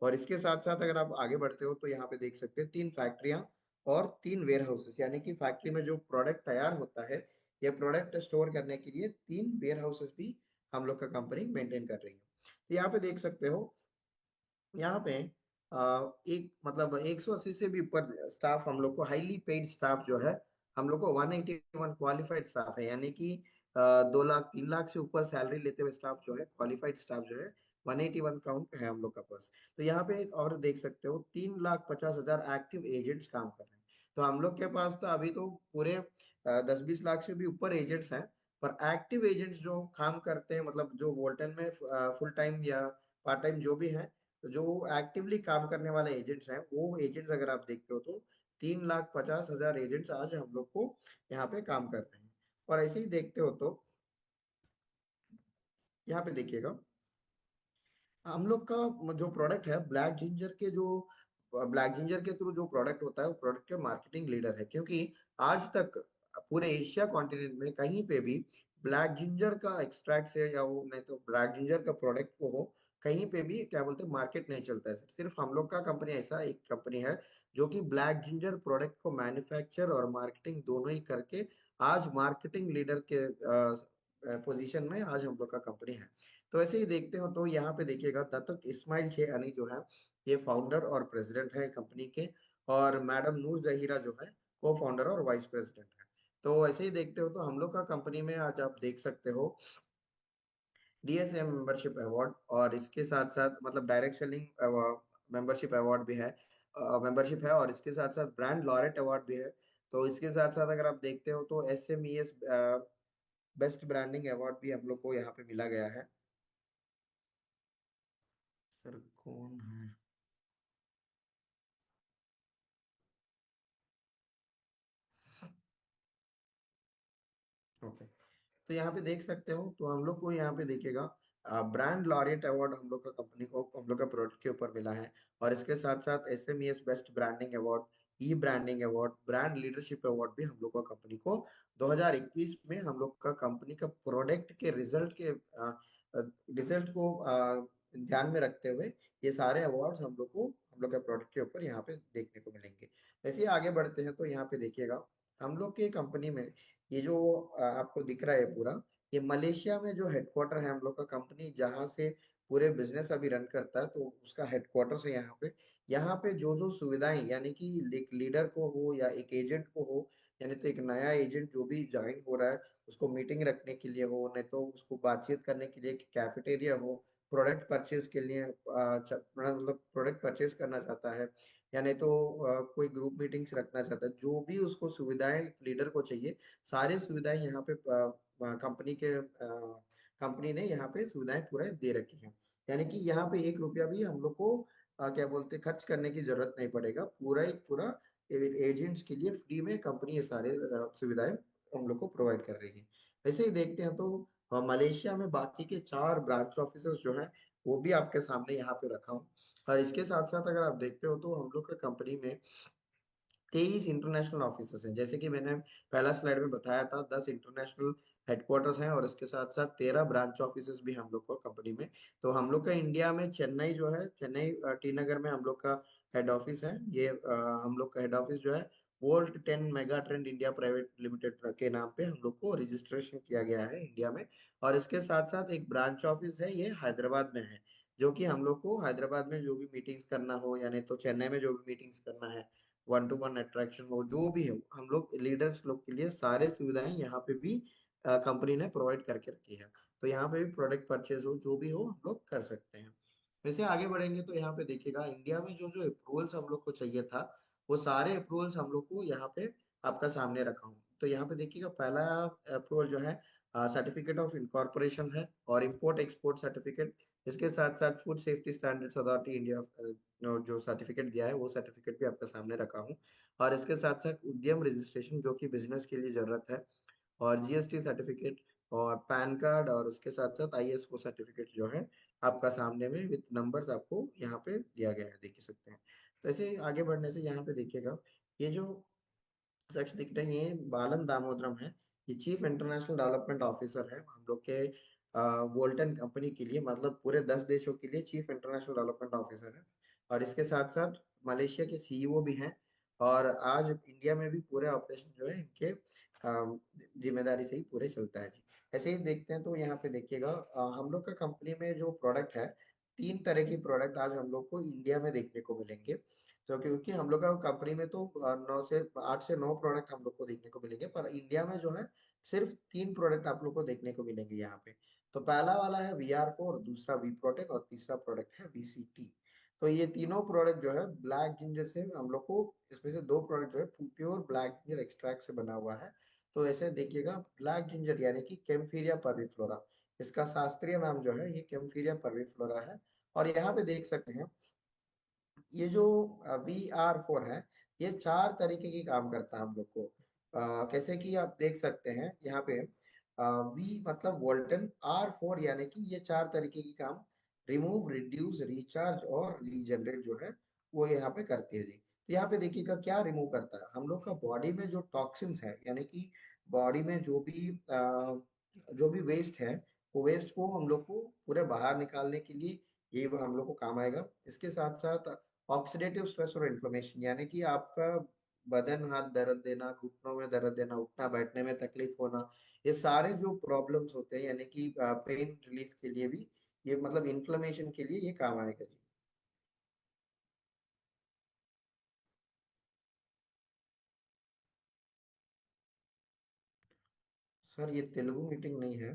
और इसके साथ साथ अगर आप आगे बढ़ते हो तो यहाँ पे देख सकते हैं 3 फैक्ट्रियां और 3 वेयर हाउसेस, यानी कि फैक्ट्री में जो प्रोडक्ट तैयार होता है ये प्रोडक्ट स्टोर करने के लिए 3 वेयर हाउसेस भी हम लोग का कंपनी मेंटेन कर रही है। तो यहाँ पे देख सकते हो, यहाँ पे एक मतलब 180 से भी ऊपर स्टाफ हम लोग को, हाईली पेड स्टाफ जो है हम लोग को 181 क्वालिफाइड स्टाफ है, यानी कि 2 लाख 3 लाख से ऊपर सैलरी लेते हुए स्टाफ जो है, क्वालिफाइड स्टाफ जो है 181 काउंट है हम लोग का पास। तो यहाँ पे और देख सकते हो 3,50,000 एक्टिव एजेंट्स काम कर रहे हैं। तो हम लोग के पास तो अभी तो पूरे 10-20 लाख से भी ऊपर एजेंट्स हैं, पर एक्टिव एजेंट्स जो काम करते हैं, मतलब जो वोल्टन में फुल टाइम या पार्ट टाइम जो भी है, तो जो एक्टिवली काम करने वाले एजेंट्स हैं वो एजेंट्स अगर आप देखते हो तो 3,50,000 एजेंट्स आज हम लोग को यहाँ पे काम कर रहे हैं। और ऐसे ही देखते हो तो यहाँ पे देखिएगा, हम लोग का जो प्रोडक्ट है ब्लैक जिंजर के, जो ब्लैक जिंजर के थ्रू जो प्रोडक्ट होता है वो प्रोडक्ट के मार्केटिंग लीडर है, क्योंकि आज तक पूरे एशिया कॉन्टिनेंट में कहीं पे भी ब्लैक जिंजर का एक्सट्रैक्ट से या वो नहीं तो ब्लैक जिंजर का प्रोडक्ट को हो, कहीं पे भी क्या बोलते हैं मार्केट नहीं चलता है। सिर्फ हम लोग का कंपनी ऐसा एक कंपनी है जो कि ब्लैक जिंजर प्रोडक्ट को मैन्युफैक्चर और मार्केटिंग दोनों ही करके आज मार्केटिंग लीडर के पोजीशन में आज हम लोग का कंपनी है। तो ऐसे ही देखते हो तो यहाँ पे देखिएगा दत्तक इस्माइल शेहानी जो है ये फाउंडर और प्रेसिडेंट है कंपनी के, और मैडम नूर जहीरा जो है को फाउंडर और वाइस प्रेसिडेंट है। तो ऐसे ही देखते हो तो हम लोग का कंपनी में आज आप देख सकते हो डीएसएम मेंबरशिप अवार्ड, और इसके साथ साथ मतलब डायरेक्ट सेलिंग मेंबरशिप अवार्ड भी है, मेंबरशिप है, और इसके साथ साथ ब्रांड लॉरेट अवार्ड भी है। तो इसके साथ साथ अगर आप देखते हो तो एसएमईएस बेस्ट ब्रांडिंग अवार्ड भी हम लोग को यहाँ पे मिला गया है। सर कौन है? ओके। तो यहाँ पे देख सकते हो तो हम लोग को यहाँ पे देखिएगा ब्रांड लॉरियट अवार्ड हम लोग का कंपनी को हम लोग का प्रोडक्ट के ऊपर मिला है, और इसके साथ साथ SMEs best branding award, e branding award, brand leadership award भी हम लोग का कंपनी को 2021 में हम लोग का कंपनी का प्रोडक्ट के रिजल्ट को ध्यान में रखते हुए ये सारे अवार्ड्स हम लोग के प्रोडक्ट के ऊपर यहाँ पे देखने को मिलेंगे। वैसे ही आगे बढ़ते हैं तो यहाँ पे देखिएगा हम लोग के कंपनी में ये जो आपको दिख रहा है पूरा, ये मलेशिया में जो हेडक्वार्टर है हम लोग का कंपनी जहाँ से पूरे बिजनेस अभी रन करता है, तो उसका हेडक्वार्टर है यहाँ पे जो जो सुविधाएं, यानी कि एक लीडर को हो या एक एजेंट को हो, यानी तो एक नया एजेंट जो भी ज्वाइन हो रहा है उसको मीटिंग रखने के लिए हो, नहीं तो उसको बातचीत करने के लिए कैफेटेरिया हो, प्रोडक्ट परचेज के लिए मतलब प्रोडक्ट परचेज करना चाहता है, या नहीं तो कोई ग्रुप मीटिंग्स रखना चाहता है, जो भी उसको सुविधाएं लीडर को चाहिए, सारी सुविधाएं यहाँ पे कंपनी ने यहाँ पे सुविधाएं पूरे दे रखी हैं। यानी कि यहाँ पे 1 रुपया भी हम लोग को क्या बोलते हैं खर्च करने की जरूरत नहीं पड़ेगा, पूरा एक पूरा एजेंट्स के लिए फ्री में कंपनी ये सारे सुविधाएं हम लोग को प्रोवाइड कर रही है। वैसे ही देखते हैं तो मलेशिया में बाकी के 4 ब्रांच ऑफिसर्स जो है वो भी आपके सामने यहाँ पे रखा हूँ। और इसके साथ साथ अगर आप देखते हो तो हम लोग का कंपनी में 23 इंटरनेशनल ऑफिसेस हैं, जैसे कि मैंने पहला स्लाइड में बताया था 10 इंटरनेशनल हेडक्वार्टर्स हैं, और इसके साथ साथ 13 ब्रांच ऑफिसेस भी हम लोग को कंपनी में। तो हम लोग का इंडिया में चेन्नई जो है, चेन्नई टी नगर में हम लोग का हेड ऑफिस है। ये हम लोग का हेड ऑफिस जो है volt 10 mega trend India private limited के नाम पे हम लोग को रजिस्ट्रेशन किया गया है इंडिया में। और इसके साथ साथ एक ब्रांच ऑफिस है, ये हैदराबाद में है, जो कि हम लोग को हैदराबाद में जो भी मीटिंग्स करना हो, यानी तो चेन्नई में जो भी मीटिंग्स करना है, 1-to-1 अट्रैक्शन हो, जो भी है, हम लोग लीडर्स लोग के लिए सारे सुविधाएं यहाँ पे भी कंपनी ने प्रोवाइड करके रखी है। तो यहाँ पे भी प्रोडक्ट परचेज हो जो भी हो हम लोग कर सकते हैं। वैसे आगे बढ़ेंगे तो यहाँ पे देखिएगा इंडिया में जो जो अप्रूवल्स हम लोग को चाहिए था वो सारे अप्रूवल्स हम लोग को यहाँ पे आपका सामने रखा हूँ। तो यहाँ पे देखिएगा पहला अप्रूवल जो है सर्टिफिकेट ऑफ इनकॉर्पोरेशन है, और इम्पोर्ट एक्सपोर्ट सर्टिफिकेट। इसके साथ साथ food safety standards authority India जो सर्टिफिकेट दिया है वो सर्टिफिकेट भी आपके सामने रखा हूँ। और इसके साथ साथ उद्यम रजिस्ट्रेशन जो कि बिजनेस के लिए जरूरत है, और जीएसटी सर्टिफिकेट, और पैन कार्ड, और उसके साथ साथ आईएसओ सर्टिफिकेट जो है आपका सामने में विद नंबर्स आपको यहाँ पे दिया गया है, देख ही सकते हैं। तो ऐसे आगे बढ़ने से यहाँ पे देखिएगा ये जो शख्स दिख रहे हैं ये बालन दामोदरम है, ये चीफ इंटरनेशनल डेवलपमेंट ऑफिसर है हम लोग के वोल्टन कंपनी के लिए, मतलब पूरे 10 देशों के लिए चीफ इंटरनेशनल डेवलपमेंट ऑफिसर है। और इसके साथ साथ मलेशिया के सीईओ भी हैं। और आज इंडिया में भी पूरे ऑपरेशन जो है इनके जिम्मेदारी से ही पूरे चलता है जी। ऐसे ही देखते हैं तो यहाँ पे देखिएगा, हम लोग का कंपनी में जो प्रोडक्ट है, 3 तरह की प्रोडक्ट आज हम लोग को इंडिया में देखने को मिलेंगे। तो क्योंकि हम लोग का कंपनी में तो 8 से 9 प्रोडक्ट हम लोग को देखने को मिलेंगे, पर इंडिया में जो है सिर्फ 3 प्रोडक्ट आप लोग को देखने को मिलेंगे यहाँ पे। तो पहला वाला है VR4, दूसरा वी प्रोटेन और तीसरा प्रोडक्ट है VCT। तो ये तीनों प्रोडक्ट जो है ब्लैक जिंजर से हम लोग को, इसमें से 2 प्रोडक्ट जो है प्योर ब्लैक जिंजर एक्सट्रैक्ट से बना हुआ है। तो ऐसे देखिएगा, ब्लैक जिंजर यानी कि कैम्फिरिया परविफ्लोरा, इसका शास्त्रीय नाम जो है ये कैम्फिरिया परविफ्लोरा है। और यहाँ पे देख सकते हैं, ये जो VR4 है, ये 4 तरीके की काम करता है हम लोग को। कैसे कि आप देख सकते हैं यहाँ पे, वी मतलब वोल्टन, R4 यानी कि ये 4 तरीके की काम रिमूव, रिड्यूस, रिचार्ज और रीजनरेट जो है वो यहाँ पे करती है जी। तो यहाँ पे देखिएगा क्या रिमूव करता है, हम लोग का बॉडी में जो टॉक्सिन्स है, यानी कि बॉडी में जो भी वेस्ट है, वो वेस्ट को हम लोग को पूरे बाहर निकालने के लिए ये हम लोग को काम आएगा। इसके साथ साथ ऑक्सीडेटिव स्ट्रेस और इन्फ्लेमेशन, यानी कि आपका बदन, हाथ दर्द देना, घुटनों में दर्द देना, उठना बैठने में तकलीफ होना, ये सारे जो प्रॉब्लम्स होते हैं, यानी कि पेन रिलीफ के लिए भी ये, मतलब इन्फ्लेमेशन के लिए ये काम आएगा जी। सर ये तेलुगु मीटिंग नहीं है।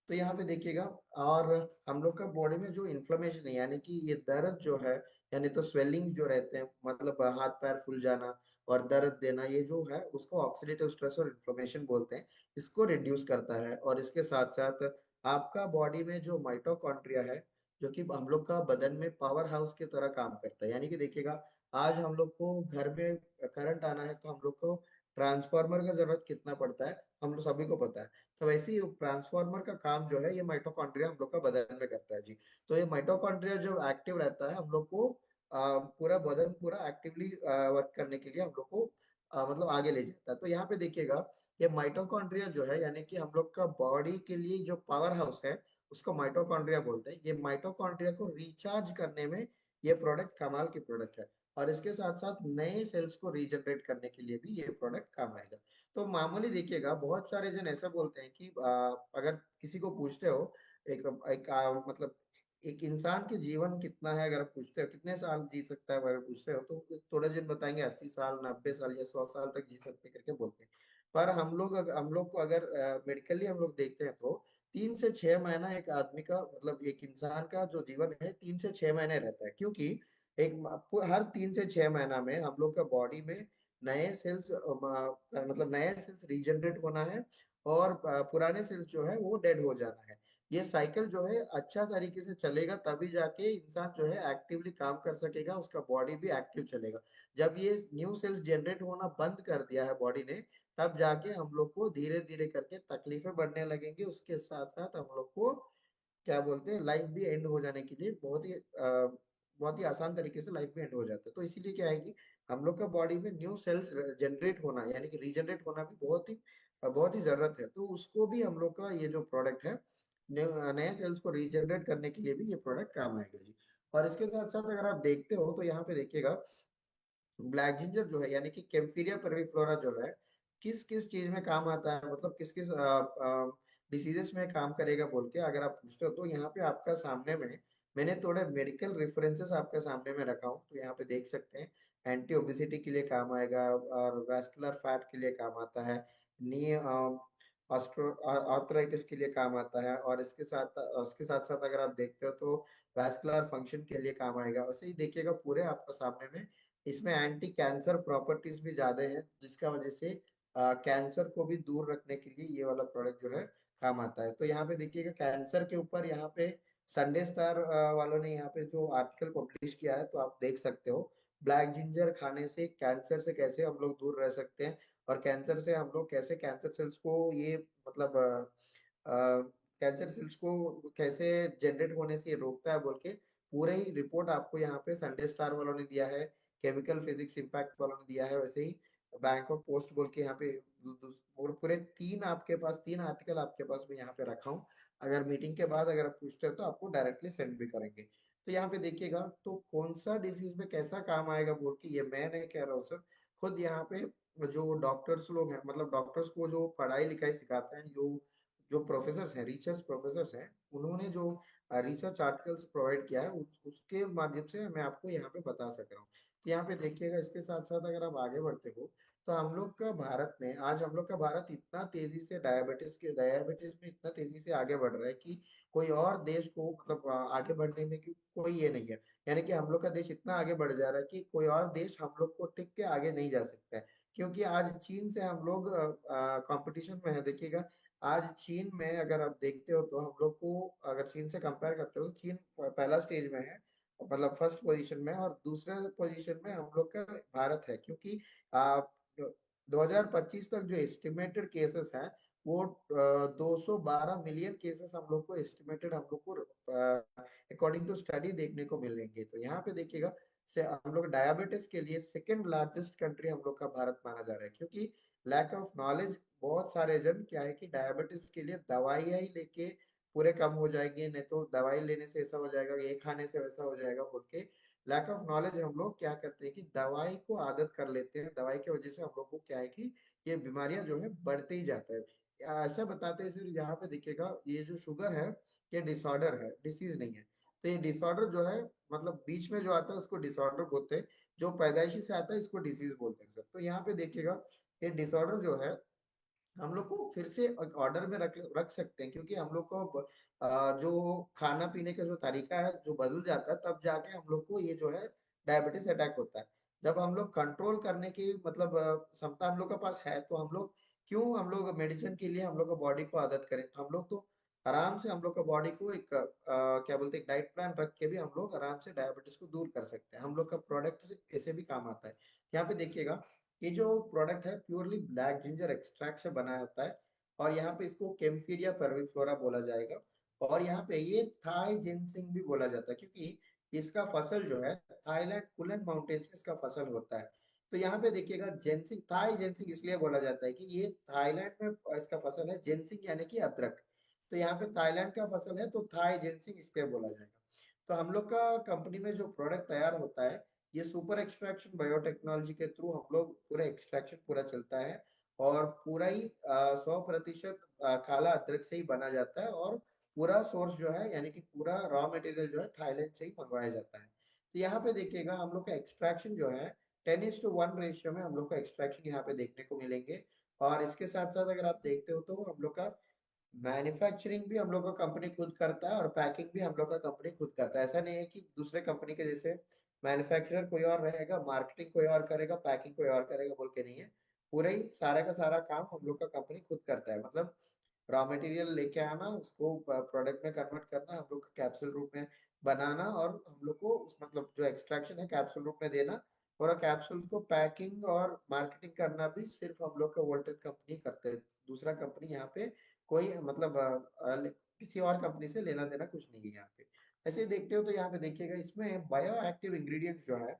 तो यहाँ पे देखिएगा, और हम लोग का बॉडी में जो इन्फ्लेमेशन है, यानी कि ये दर्द जो है, यानी तो स्वेलिंग जो रहते हैं, मतलब हाथ पैर फूल जाना और दर्द देना, ये जो है उसको ऑक्सीडेटिव स्ट्रेस और इन्फ्लेमेशन बोलते हैं। इसको रिड्यूस करता है। और इसके साथ साथ आपका बॉडी में जो माइटोकॉन्ड्रिया है, जो कि हम लोग का बदन में पावर हाउस की तरह काम करता है। यानी कि देखिएगा, आज हम लोग को घर में करंट आना है तो हम लोग को ट्रांसफार्मर का जरूरत कितना पड़ता है, हम लोग सभी को पता है। तो वैसे ही ट्रांसफार्मर का काम जो है ये माइटोकॉन्ड्रिया हम लोग का बदन में करता है जी। तो ये माइटोकॉन्ड्रिया जो एक्टिव रहता है, हम लोग को पूरा बदन पूरा एक्टिवली वर्क करने के लिए हम लोग को मतलब आगे ले जाता है। तो यहाँ पे देखिएगा, ये माइटोकॉन्ड्रिया जो है, यानी कि हम लोग का बॉडी के लिए जो पावर हाउस है, उसको माइटोकॉन्ड्रिया बोलते हैं। ये माइटोकॉन्ड्रिया को रिचार्ज करने में ये प्रोडक्ट कमाल की प्रोडक्ट है। और इसके साथ साथ नए सेल्स को रीजनरेट करने के लिए भी ये प्रोडक्ट काम आएगा। तो मामूली देखिएगा, बहुत सारे जन ऐसा बोलते हैं कि अगर किसी को पूछते हो, एक, मतलब एक इंसान के जीवन कितना है, अगर आप पूछते हो कितने साल जी सकता है, अगर पूछते हो तो थोड़े जन बताएंगे 80 साल, 90 साल या 100 साल तक जी सकते करके बोलते हैं। पर हम लोग को अगर मेडिकली हम लोग देखते हैं तो 3 से 6 महीना एक आदमी का, मतलब एक इंसान का जो जीवन है 3 से 6 महीने रहता है। क्योंकि हर 3 से 6 महीना में हम लोग का बॉडी में नए सेल्स, मतलब नए सेल्स रीजनरेट होना है, और पुराने सेल्स जो है वो डेड हो जाना है। ये साइकिल जो है अच्छा तरीके से चलेगा, तभी जाके इंसान जो है एक्टिवली काम कर सकेगा, उसका बॉडी भी एक्टिव चलेगा। जब ये न्यू सेल्स जनरेट होना बंद कर दिया है बॉडी ने, तब जाके हम लोग को धीरे धीरे करके तकलीफें बढ़ने लगेंगी। उसके साथ साथ हम लोग को क्या बोलते हैं, लाइफ भी एंड हो जाने के लिए बहुत ही आसान तरीके से लाइफ भी एंड हो जाता है। तो इसीलिए क्या है कि हम लोग का बॉडी में न्यू सेल्स जनरेट होना, यानी कि रीजनरेट होना भी बहुत ही जरूरत है। तो उसको भी हम लोग का ये जो प्रोडक्ट है, नए सेल्स को रीजनरेट करने के लिए भी ये प्रोडक्ट काम आएगा जी। और इसके साथ साथ अगर आप देखते हो तो यहाँ पे देखिएगा, ब्लैक जिंजर जो है, यानी कि कैम्फिरिया परविफ्लोरा जो है, किस किस चीज में काम आता है, मतलब किस किस डिसीजेस में काम करेगा बोल के अगर आप पूछते हो, तो यहाँ पे आपका सामने में मैंने थोड़े मेडिकल रेफरेंसेस आपके सामने में रखा हूँ। तो यहाँ पे देख सकते हैं, एंटी ओबेसिटी के लिए काम आएगा, और वैस्कुलर फैट के लिए काम आता है, नी आर्थराइटिस के लिए काम आता है। और उसके साथ साथ अगर आप देखते हो तो वैस्कुलर फंक्शन के लिए काम आएगा। वैसे ही देखिएगा पूरे आपका सामने में, इसमें एंटी कैंसर प्रॉपर्टीज भी ज्यादा हैं, जिसका वजह से कैंसर को भी दूर रखने के लिए ये वाला प्रोडक्ट जो है काम आता है। तो यहाँ पे देखिएगा कैंसर के ऊपर यहाँ पे संडे स्टार वालों ने यहाँ पे जो आर्टिकल पब्लिश किया है, तो आप देख सकते हो ब्लैक जिंजर खाने से कैंसर से कैसे हम लोग दूर रह सकते हैं, और कैंसर से हम लोग कैसे कैंसर सेल्स को ये, मतलब कैंसर सेल्स को कैसे जनरेट होने से ये रोकता है बोल के पूरे ही रिपोर्ट आपको यहाँ पे संडे स्टार वालों ने दिया है, केमिकल फिजिक्स इम्पैक्ट वालों ने दिया है। वैसे ही बैंक ऑफ पोस्ट बोल के यहाँ पे और पूरे तीन आपके पास, तीन आर्टिकल आपके पास मैं यहाँ पे रखा हूँ। अगर मीटिंग के बाद अगर आप पूछते हो तो आपको डायरेक्टली सेंड भी करेंगे। तो यहाँ पे देखिएगा तो कौन सा डिसीज में कैसा काम आएगा बोल के ये मैं नहीं कह रहा हूँ सर। खुद यहाँ पे जो डॉक्टर्स लोग हैं, मतलब डॉक्टर्स को जो पढ़ाई लिखाई सिखाते हैं, जो जो प्रोफेसर हैं, रिसर्च प्रोफेसर हैं, उन्होंने जो रिसर्च आर्टिकल्स प्रोवाइड किया है उसके माध्यम से मैं आपको यहाँ पे बता सक रहा हूँ। तो यहाँ पे देखिएगा इसके साथ साथ अगर आप आगे बढ़ते हो तो हम लोग का भारत में आज हम लोग का भारत इतना तेजी से डायबिटीज में इतना तेजी से आगे बढ़ रहा है कि कोई और देश को मतलब आगे बढ़ने में कोई ये नहीं है। यानी कि हम लोग का देश इतना आगे बढ़ जा रहा है कि कोई और देश हम लोग को टिक के आगे नहीं जा सकता है। क्योंकि आज चीन से हम लोग कंपटीशन में है। देखिएगा आज चीन में अगर आप देखते हो तो हम लोग को अगर चीन से कंपेयर करते हो तो चीन पहला स्टेज में है, मतलब फर्स्ट पोजीशन में, और दूसरा पोजीशन में हम लोग का भारत है। क्योंकि आ, 2025 तक जो एस्टिमेटेड केसेस हैं वो 212 मिलियन केसेस हम लोग को एस्टिमेटेड हम लोग को अकॉर्डिंग टू स्टडी देखने को मिलेंगे। तो यहाँ पे देखिएगा से हम लोग डायबिटीज के लिए सेकंड लार्जेस्ट कंट्री हम लोग का भारत माना जा रहा है। क्योंकि लैक ऑफ नॉलेज, बहुत सारे जन क्या है कि डायबिटीज के लिए दवाइयाँ ही लेके पूरे कम हो जाएंगे, नहीं तो दवाई लेने से ऐसा हो जाएगा, ये खाने से वैसा हो जाएगा बोल के लैक ऑफ नॉलेज हम लोग क्या करते हैं कि दवाई को आदत कर लेते हैं। दवाई की वजह से हम लोग को क्या है कि ये बीमारियां जो है बढ़ते ही जाता है। ऐसा बताते हैं सिर्फ यहाँ पे देखिएगा ये जो शुगर है ये डिसऑर्डर है, डिसीज नहीं है। तो ये डिसऑर्डर जो है मतलब बीच में जो आता है उसको डिसऑर्डर बोलते हैं, जो पैदाइशी से आता है इसको डिसीज बोलते हैं सर। तो यहाँ पे देखिएगा ये डिसऑर्डर जो है हम लोग को फिर से एक ऑर्डर में रख रख सकते हैं। क्योंकि हम लोग को जो खाना पीने का जो तरीका है जो बदल जाता है तब जाके हम लोग को ये जो है डायबिटीज अटैक होता है। जब हम लोग कंट्रोल करने की मतलब क्षमता हम लोग के पास है तो हम लोग क्यों हम लोग मेडिसिन के लिए हम लोग का बॉडी को आदत करें। तो हम लोग तो आराम से हम लोग का बॉडी को एक क्या बोलते हैं डाइट प्लान रख के भी हम लोग आराम से डायबिटीज को दूर कर सकते हैं। हम लोग का प्रोडक्ट ऐसे भी काम आता है। यहाँ पे देखिएगा ये जो प्रोडक्ट है प्योरली ब्लैक जिंजर एक्सट्रैक्ट से बनाया होता है। और यहाँ पे इसको केम्फीरिया परविफ्लोरा बोला जाएगा। और यहाँ पे ये थाई जिनसिंग भी बोला जाता है क्योंकि इसका फसल जो है थाईलैंड कुलन माउंटेन्स में इसका फसल होता है। तो यहाँ पे देखिएगा जेंसिंग, थाई जेंसिंग इसलिए बोला जाता है कि ये थाईलैंड में इसका फसल है। जेंसिंग यानी कि अदरक। तो यहाँ पे थाईलैंड का फसल है तो थाई जेंसिंग इसलिए बोला जाएगा। तो हम लोग का कंपनी में जो प्रोडक्ट तैयार होता है ये सुपर एक्सट्रैक्शन बायोटेक्नोलॉजी के थ्रू हम लोग पूरा एक्सट्रैक्शन पूरा चलता है। और पूरा ही 100% काला अदरक से ही बना जाता है। और पूरा सोर्स जो है यानी कि पूरा रॉ मटेरियल जो है थाईलैंड से ही मंगवाया जाता है। तो यहाँ पे देखिएगा हम लोग का एक्सट्रैक्शन जो है 10:1 रेशियो में हम लोग का एक्सट्रैक्शन यहाँ पे देखने को मिलेंगे। और इसके साथ साथ अगर आप देखते हो तो हम लोग का मैन्युफैक्चरिंग भी हम लोग का कंपनी खुद करता है और पैकिंग भी हम लोग का कंपनी खुद करता है। ऐसा नहीं है कि दूसरे कंपनी के जैसे मैन्युफैक्चरर कोई और रहेगा, मार्केटिंग कोई और करेगा, पैकिंग कोई और करेगा बोल के नहीं है। पूरा ही सारा का सारा काम हम लोग का कंपनी खुद करता है। मतलब रॉ मटेरियल लेके आना, उसको प्रोडक्ट में कन्वर्ट करना, हम लोग का कैप्सूल रूप में बनाना, और हम लोग को मतलब जो एक्सट्रैक्शन है कैप्सूल रूप में देना। और कैप्सूल्स को पैकिंग और मार्केटिंग करना भी सिर्फ हम लोग का वोल्टेज कंपनी करते हैं। दूसरा कंपनी यहाँ पे कोई मतलब किसी और कंपनी से लेना देना कुछ नहीं है यहाँ पे। ऐसे ही देखते हो तो यहाँ पे देखिएगा इसमें बायो एक्टिव इंग्रेडिएंट्स जो है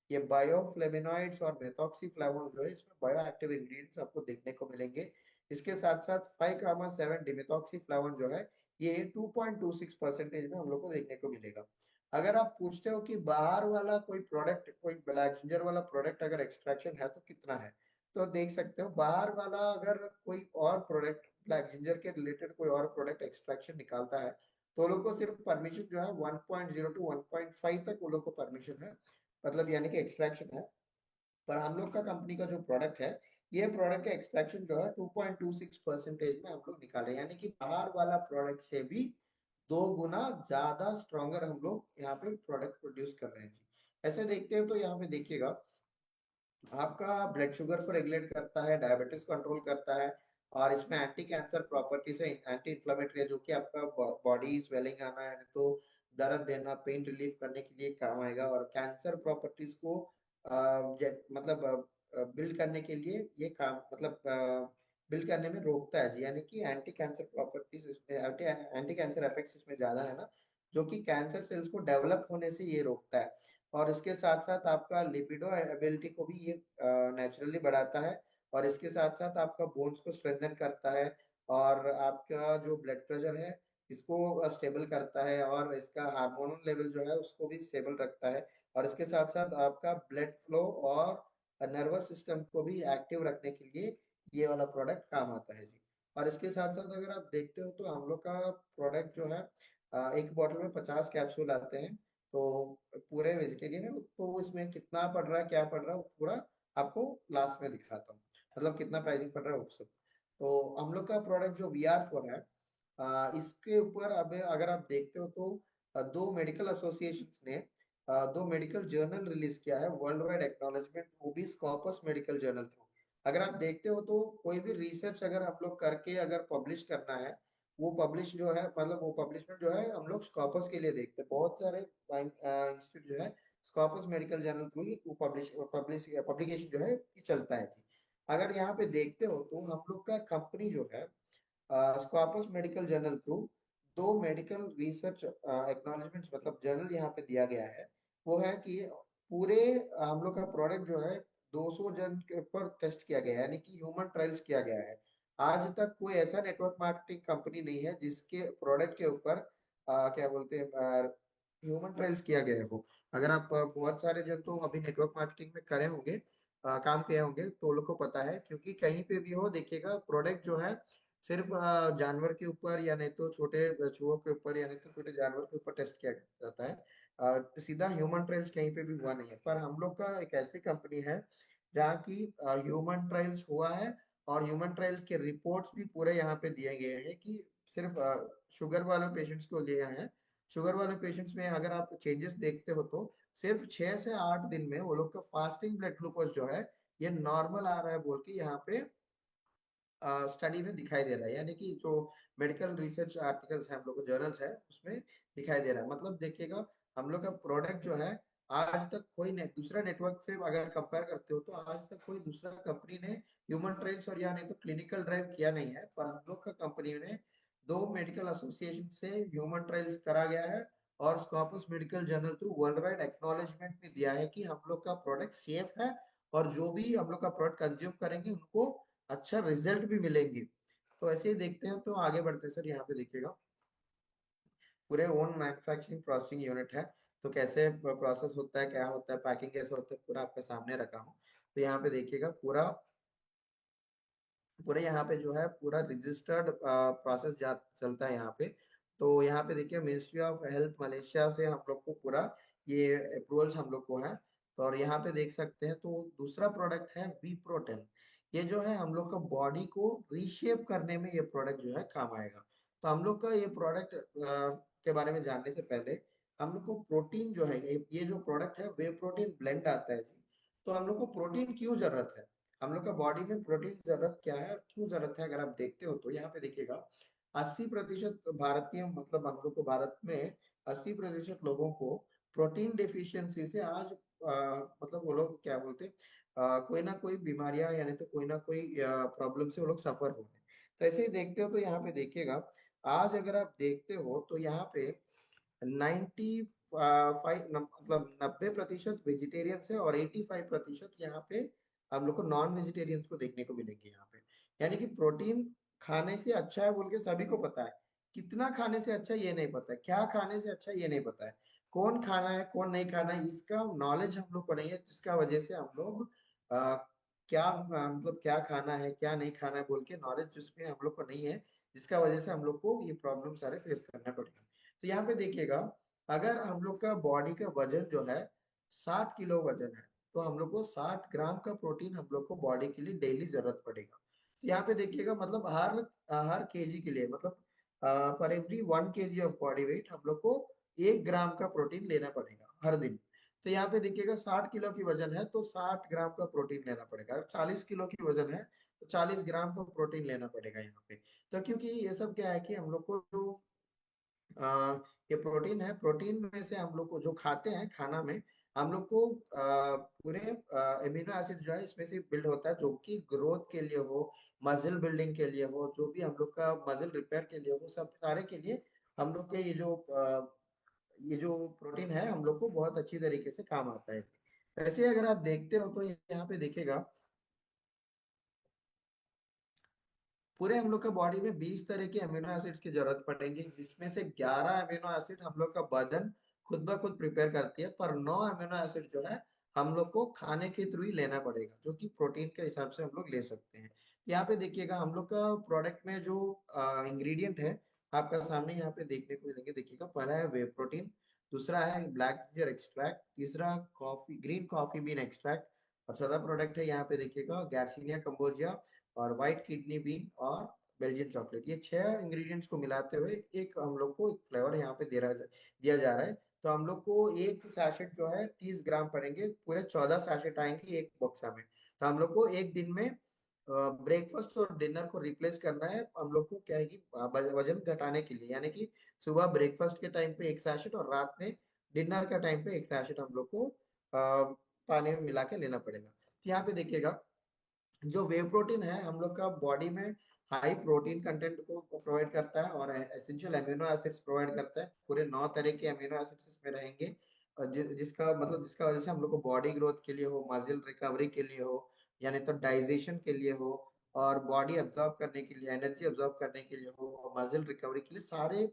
ये बायोफ्लेवेनॉइड्स और मेथॉक्सीफ्लावोन्स जो है इसमें बायो एक्टिव इंग्रेडिएंट्स आपको देखने को मिलेंगे। इसके साथ साथ 5-7 डिमेथॉक्सीफ्लावोन जो है ये 2.26% में हम लोग को देखने को मिलेगा। अगर आप पूछते हो कि बाहर वाला कोई प्रोडक्ट, कोई ब्लैक जिंजर वाला प्रोडक्ट अगर एक्सट्रैक्शन है तो कितना है, तो देख सकते हो बाहर वाला अगर कोई और प्रोडक्ट ब्लैक जिंजर के रिलेटेड कोई और प्रोडक्ट एक्सट्रैक्शन निकालता है तो लोग को सिर्फ परमिशन जो है 1.0 टू 1.5 तक वो लोग को परमिशन है, मतलब यानी कि एक्सट्रैक्शन है। पर हम लोग का कंपनी का जो प्रोडक्ट है ये प्रोडक्ट का एक्सट्रैक्शन जो है 2.26% में हम लोग निकाले, यानी कि बाहर वाला प्रोडक्ट से भी 2 गुना ज्यादा स्ट्रॉन्गर हम लोग यहाँ पे प्रोडक्ट प्रोड्यूस कर रहे हैं जी। ऐसे देखते हैं तो यहाँ पे देखिएगा आपका ब्लड शुगर को रेगुलेट करता है, डायबिटीज कंट्रोल करता है, और इसमें एंटी कैंसर प्रॉपर्टीज है, एंटी इन्फ्लेमेटरी है जो कि आपका बॉडी स्वेलिंग आना है तो दर्द देना, पेन रिलीफ करने के लिए काम आएगा। और कैंसर प्रॉपर्टीज को मतलब बिल्ड करने के लिए ये काम मतलब बिल्ड करने में रोकता है जी। यानी कि एंटी कैंसर प्रॉपर्टीज इसमें, एंटी कैंसर इफेक्ट्स इसमें ज्यादा है ना। जो कि कैंसर सेल्स को डेवलप होने से ये रोकता है। और इसके साथ साथ आपका लिपिडो एबिलिटी को भी ये नेचुरली बढ़ाता है, और इसके साथ साथ आपका बोन्स को स्ट्रेंथन करता है, और आपका जो ब्लड प्रेशर है इसको स्टेबल करता है, और इसका हार्मोनल लेवल जो है उसको भी स्टेबल रखता है, और इसके साथ साथ आपका ब्लड फ्लो और नर्वस सिस्टम को भी एक्टिव रखने के लिए ये वाला प्रोडक्ट काम आता है जी। और इसके साथ साथ अगर आप देखते हो तो हम लोग का प्रोडक्ट जो है एक बॉटल में 50 कैप्सूल आते हैं। तो पूरे वेजिटेरियन है तो इसमें कितना पड़ रहा है क्या पड़ रहा है वो पूरा आपको लास्ट में दिखाता हूँ, मतलब कितना प्राइसिंग पड़ रहा है वो सब। तो हम लोग का प्रोडक्ट जो VR4 है, इसके ऊपर अब अगर आप देखते हो तो दो मेडिकल एसोसिएशंस ने दो मेडिकल जर्नल रिलीज किया है, वर्ल्ड वाइड एक्नॉलेजमेंट, वो भी स्कॉपस मेडिकल जर्नल थ्रू। अगर आप देखते हो तो कोई भी रिसर्च अगर हम लोग करके अगर पब्लिश करना है, वो पब्लिश जो है मतलब वो पब्लिशमेंट जो है हम लोग स्कॉपस के लिए देखते हैं। बहुत सारे इंस्टीट्यूट जो है स्कॉपस मेडिकल जर्नल थ्रू ही वो पब्लिकेशन जो है ये चलता है जी। अगर यहाँ पे देखते हो तो हम लोग का कंपनी जो है स्कॉपस मेडिकल जर्नल थ्रू दो मेडिकल रिसर्च एक्नॉलेजमेंट मतलब जर्नल यहाँ पे दिया गया है। वो है कि पूरे हम लोग का प्रोडक्ट जो है 200 जन के ऊपर टेस्ट किया गया है, यानी कि ह्यूमन ट्रायल्स किया गया है। आज तक कोई ऐसा नेटवर्क मार्केटिंग कंपनी नहीं है जिसके प्रोडक्ट के ऊपर क्या बोलते हैं ह्यूमन ट्रायल्स किया गया हो। अगर आप बहुत सारे जन तो अभी नेटवर्क मार्केटिंग में करे होंगे, काम किए होंगे, तो वो लोग को पता है, क्योंकि कहीं पे भी हो देखिएगा प्रोडक्ट जो है सिर्फ जानवर के ऊपर या नहीं तो छोटे चूहों के ऊपर या नहीं तो छोटे जानवर के ऊपर टेस्ट किया जाता है। सीधा ह्यूमन ट्रायल्स कहीं पे भी हुआ नहीं है, पर हम लोग का एक ऐसी कंपनी है जहाँ की ह्यूमन ट्रायल्स हुआ है, और ह्यूमन ट्रायल्स के रिपोर्ट्स भी पूरे यहाँ पे दिए गए हैं कि सिर्फ शुगर वाले पेशेंट्स को लिए हैं। शुगर वाले पेशेंट्स में अगर आप चेंजेस देखते हो तो सिर्फ 6 से 8 दिन में वो लोग का फास्टिंग ब्लड ग्लूकोज जो है ये नॉर्मल आ रहा है बोल के यहाँ पे स्टडी में दिखाई दे रहा है, यानी कि जो मेडिकल रिसर्च आर्टिकल्स हैं हम लोग को जर्नल्स है उसमें दिखाई दे रहा है। मतलब देखिएगा हम लोग का प्रोडक्ट जो है आज तक कोई दूसरा नेटवर्क से अगर कंपेयर करते हो तो आज तक कोई दूसरा कंपनी ने ह्यूमन ट्रायल्स और या नहीं तो क्लिनिकल ड्राइव किया नहीं है, पर हम लोग का कंपनी ने दो मेडिकल एसोसिएशन से ह्यूमन ट्रायल्स करा गया है, और Scopus medical journal through world wide acknowledgement भी दिया है कि हम लोग का प्रोडक्ट सेफ है, और जो भी हम लोग का प्रोडक्ट कंज्यूम करेंगे उनको अच्छा रिजल्ट भी मिलेंगे। तो ऐसे ही देखते हैं तो आगे बढ़ते हैं सर। यहाँ पे देखिएगा पूरे ओन मैन्युफैक्चरिंग प्रोसेसिंग यूनिट है, तो कैसे प्रोसेस होता है क्या होता है पैकिंग कैसे होता है पूरा आपके सामने रखा हूँ। तो यहाँ पे देखिएगा पूरा पूरे यहाँ पे जो है पूरा रजिस्टर्ड प्रोसेस चलता है यहाँ पे। तो यहाँ पे देखिए मिनिस्ट्री ऑफ हेल्थ मलेशिया से हम लोग को पूरा ये अप्रूवल्स हम लोग को है। तो और यहाँ पे देख सकते हैं तो दूसरा प्रोडक्ट है बी प्रोटेन। ये जो है हम लोग का बॉडी को रीशेप करने में ये प्रोडक्ट जो है काम आएगा। तो हम लोग का ये प्रोडक्ट के बारे में जानने से पहले हम लोग को प्रोटीन जो है ये जो प्रोडक्ट है वे प्रोटीन ब्लेंड आता है जी। तो हम लोग को प्रोटीन क्यों जरूरत है, हम लोग का बॉडी में प्रोटीन जरूरत क्या है और क्यों जरूरत है, अगर आप देखते हो तो यहाँ पे देखिएगा 80% भारतीय मतलब हम लोग को भारत में 80% लोगों को प्रोटीन डिफिशियंसी से आज मतलब वो लोग क्या बोलते हैं कोई ना कोई बीमारियां यानी तो कोई ना कोई प्रॉब्लम से वो लोग सफर हो रहे हैं। तो ऐसे ही देखते हो तो यहाँ पे देखिएगा आज अगर आप देखते हो तो यहाँ पे 95 मतलब 90% वेजिटेरियंस है, और 85% यहाँ पे हम लोग को नॉन वेजिटेरियंस को देखने को मिलेंगे यहाँ पे। यानी कि प्रोटीन खाने से अच्छा है बोल के सभी को पता है, कितना खाने से अच्छा ये नहीं पता है, क्या खाने से अच्छा ये नहीं पता है, कौन खाना है कौन नहीं खाना है इसका नॉलेज हम लोग को नहीं है, जिसका वजह से हम लोग क्या मतलब क्या खाना है क्या नहीं खाना है बोल के नॉलेज जिसमें हम लोग को नहीं है, जिसका वजह से हम लोग को ये प्रॉब्लम सारे फेस करना पड़ेगा। तो यहाँ पे देखिएगा अगर हम लोग का बॉडी का वजन जो है 60 किलो वजन है, तो हम लोग को 60 ग्राम का प्रोटीन हम लोग को बॉडी के लिए डेली जरूरत पड़ेगा। तो यहाँ पे देखिएगा मतलब हर केजी के लिए मतलब पर every 1 kg of body weight हम लोग को 1 ग्राम का प्रोटीन लेना पड़ेगा हर दिन। तो यहाँ पे देखिएगा 60 किलो की वजन है तो 60 ग्राम का प्रोटीन लेना पड़ेगा, अगर 40 किलो की वजन है तो 40 ग्राम का प्रोटीन लेना पड़ेगा यहाँ पे। तो क्योंकि ये सब क्या है कि हम लोग को जो ये प्रोटीन है, प्रोटीन में से हम लोग को जो खाते हैं खाना में हम लोग को पूरे एमिनो एसिड जो है इसमें से बिल्ड होता है, जो कि ग्रोथ के लिए हो, मसल बिल्डिंग के लिए हो, जो भी हम लोग का मसल रिपेयर के लिए हो, सब सारे के लिए हम लोग के ये जो प्रोटीन है हम लोग को बहुत अच्छी तरीके से काम आता है। वैसे अगर आप देखते हो तो यहाँ पे देखिएगा पूरे हम लोग का बॉडी में 20 तरह के अमीनो एसिड्स की जरूरत पड़ेगी, जिसमें से 11 अमीनो एसिड हम लोग का बदन खुद ब खुद प्रिपेयर करती है, पर 9 अमीनो एसिड जो है हम लोग को खाने के थ्रू ही लेना पड़ेगा, जो कि प्रोटीन के हिसाब से हम लोग ले सकते हैं। यहाँ पे देखिएगा हम लोग का प्रोडक्ट में जो इंग्रेडिएंट है आपका सामने यहाँ पे देखने को मिलेंगे। देखिएगा पहला है वे प्रोटीन, दूसरा है ब्लैक जिंजर एक्सट्रैक्ट, तीसरा coffee green coffee bean extract, और चौथा प्रोडक्ट है यहाँ पे देखिएगा गैरसीनिया कंबोजिया और व्हाइट किडनी बीन और बेल्जियन चॉकलेट। ये 6 इंग्रेडिएंट्स को मिलाते हुए एक हम लोग को एक फ्लेवर यहाँ पे दिया जा रहा है। तो हम लोग को एक सैशेट जो है 30 ग्राम पड़ेंगे, पूरे 14 सैशेट आएंगे एक बक्सा में। तो हम लोग को एक दिन में ब्रेकफास्ट और डिनर को रिप्लेस करना है हम लोग को, क्या है कि वजन घटाने के लिए, यानी कि सुबह ब्रेकफास्ट के टाइम पे एक सैशेट और रात में डिनर का टाइम पे एक सैशेट हम लोग को पानी में मिला के लेना पड़ेगा। तो यहाँ पे देखिएगा जो वे प्रोटीन है हम लोग का बॉडी में हाई प्रोटीन कंटेंट को प्रोवाइड करता है और एसेंशियल अमीनो एसिड्स प्रोवाइड करता है। पूरे 9 तरह के अमीनो एसिड्स इसमें रहेंगे, और जिसका मतलब जिसका वजह से हम लोग को बॉडी ग्रोथ के लिए हो, मसल रिकवरी के लिए हो, यानी तो डाइजेशन के लिए हो, और बॉडी अब्जॉर्ब करने के लिए, एनर्जी अब्जॉर्ब करने के लिए हो, और मसल रिकवरी के लिए, सारे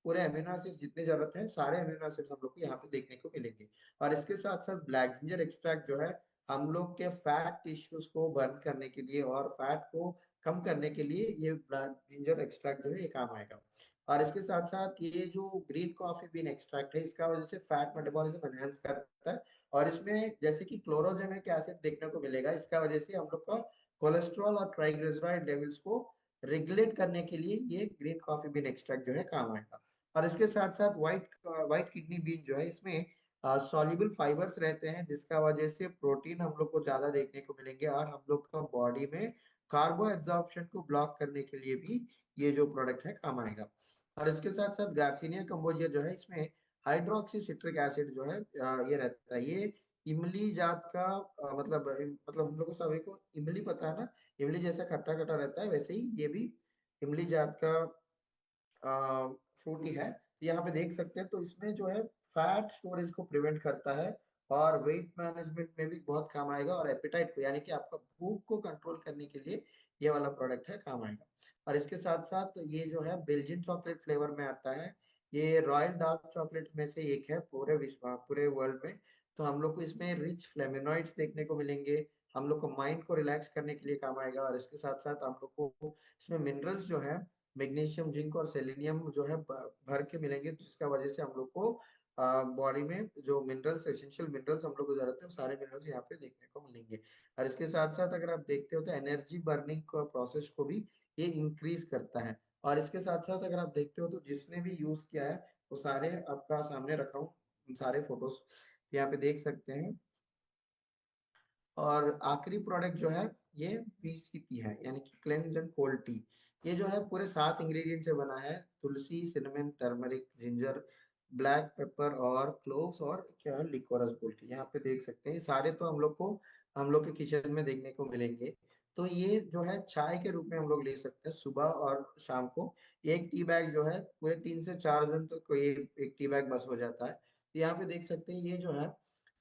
पूरे अमीनो एसिड जितने जरूरत है सारे अमीनो एसिड्स हम लोग को यहाँ पे देखने को मिलेंगे। और इसके साथ साथ ब्लैक जिंजर एक्सट्रैक्ट जो है हम लोग के फैट टिश्यूज को बर्न करने के लिए और फैट को कम करने के लिए ये ब्लैक जिंजर एक्सट्रैक्ट जो है ये काम आएगा। और इसके साथ साथ ये जो ग्रीन कॉफी बीन एक्सट्रैक्ट है इसका वजह से फैट मेटाबॉलिज्म एनहांस करता है, और इसमें जैसे कि क्लोरोजेनिक एसिड देखने को मिलेगा, इसका वजह से हम लोग का कोलेस्ट्रॉल और ट्राइग्लिसराइड लेवल्स को रेगुलेट करने के लिए ये ग्रीन कॉफी बीन एक्सट्रैक्ट जो है काम आएगा। और इसके साथ साथ व्हाइट किडनी बीन जो है इसमें सॉल्युबल फाइबर्स रहते हैं, जिसका वजह से प्रोटीन हम लोग को ज्यादा देखने को मिलेंगे, और हम लोग का बॉडी में कार्बो एब्जॉर्प्शन को ब्लॉक करने के लिए भी ये जो प्रोडक्ट है काम आएगा। और इसके साथ साथ गार्सिनिया कंबोजिया जो है इसमें हाइड्रोक्सी सिट्रिक एसिड जो है ये रहता है। ये इमली जात का मतलब हम लोग को सभी को इमली पता है ना, इमली जैसा खट्टा खट्टा रहता है, वैसे ही ये भी इमली जात का फ्रूटी है। तो यहाँ पे देख सकते हैं, तो इसमें जो है फैट स्टोरेज को प्रिवेंट करता है, और वेट मैनेजमेंट में भी बहुत काम आएगा, और एपिटाइट को यानी कि आपका भूख को कंट्रोल करने के लिए ये वाला प्रोडक्ट है काम आएगा। और इसके साथ साथ ये जो है बेल्जियन चॉकलेट फ्लेवर में आता है। ये रॉयल डार्क चॉकलेट में से एक है पूरे विश्व पूरे वर्ल्ड में। तो हम लोग को इसमें रिच फ्लेवोनॉइड्स देखने को मिलेंगे, हम लोग को माइंड को रिलैक्स करने के लिए काम आएगा। और इसके साथ साथ हम लोग को इसमें मिनरल्स जो है मैग्नीशियम जिंक और सेलेनियम जो है भर के मिलेंगे, जिसका वजह से हम लोग को बॉडी में जो मिनरल्स एसेंशियल मिनरल्स हम लोग को जरूरत है वो सारे मिनरल्स यहाँ पे देखने को मिलेंगे। और इसके साथ साथ अगर आप देखते हो तो एनर्जी बर्निंग का प्रोसेस को भी ये इंक्रीज करता है। और इसके साथ साथ अगर आप देखते हो तो जिसने भी यूज किया है वो सारे आपका सामने रखा हूँ सारे फोटोज यहाँ पे देख सकते हैं। और आखिरी प्रोडक्ट जो है ये पीसीपी है, यानी कि क्लेंज एंड कोल्ड टी। ये जो है पूरे 7 इंग्रेडिएंट से बना है, तुलसी, cinnamon, turmeric, ginger, black pepper और क्लोव्स, और क्या है लिकोरस बोल के यहाँ पे देख सकते हैं। ये सारे तो हम लोग के किचन में देखने को मिलेंगे। तो ये जो है चाय के रूप में हम लोग ले सकते हैं सुबह और शाम को। एक टी बैग जो है पूरे 3 से 4 दिन तक तो ये एक टी बैग बस हो जाता है। तो यहाँ पे देख सकते हैं ये जो है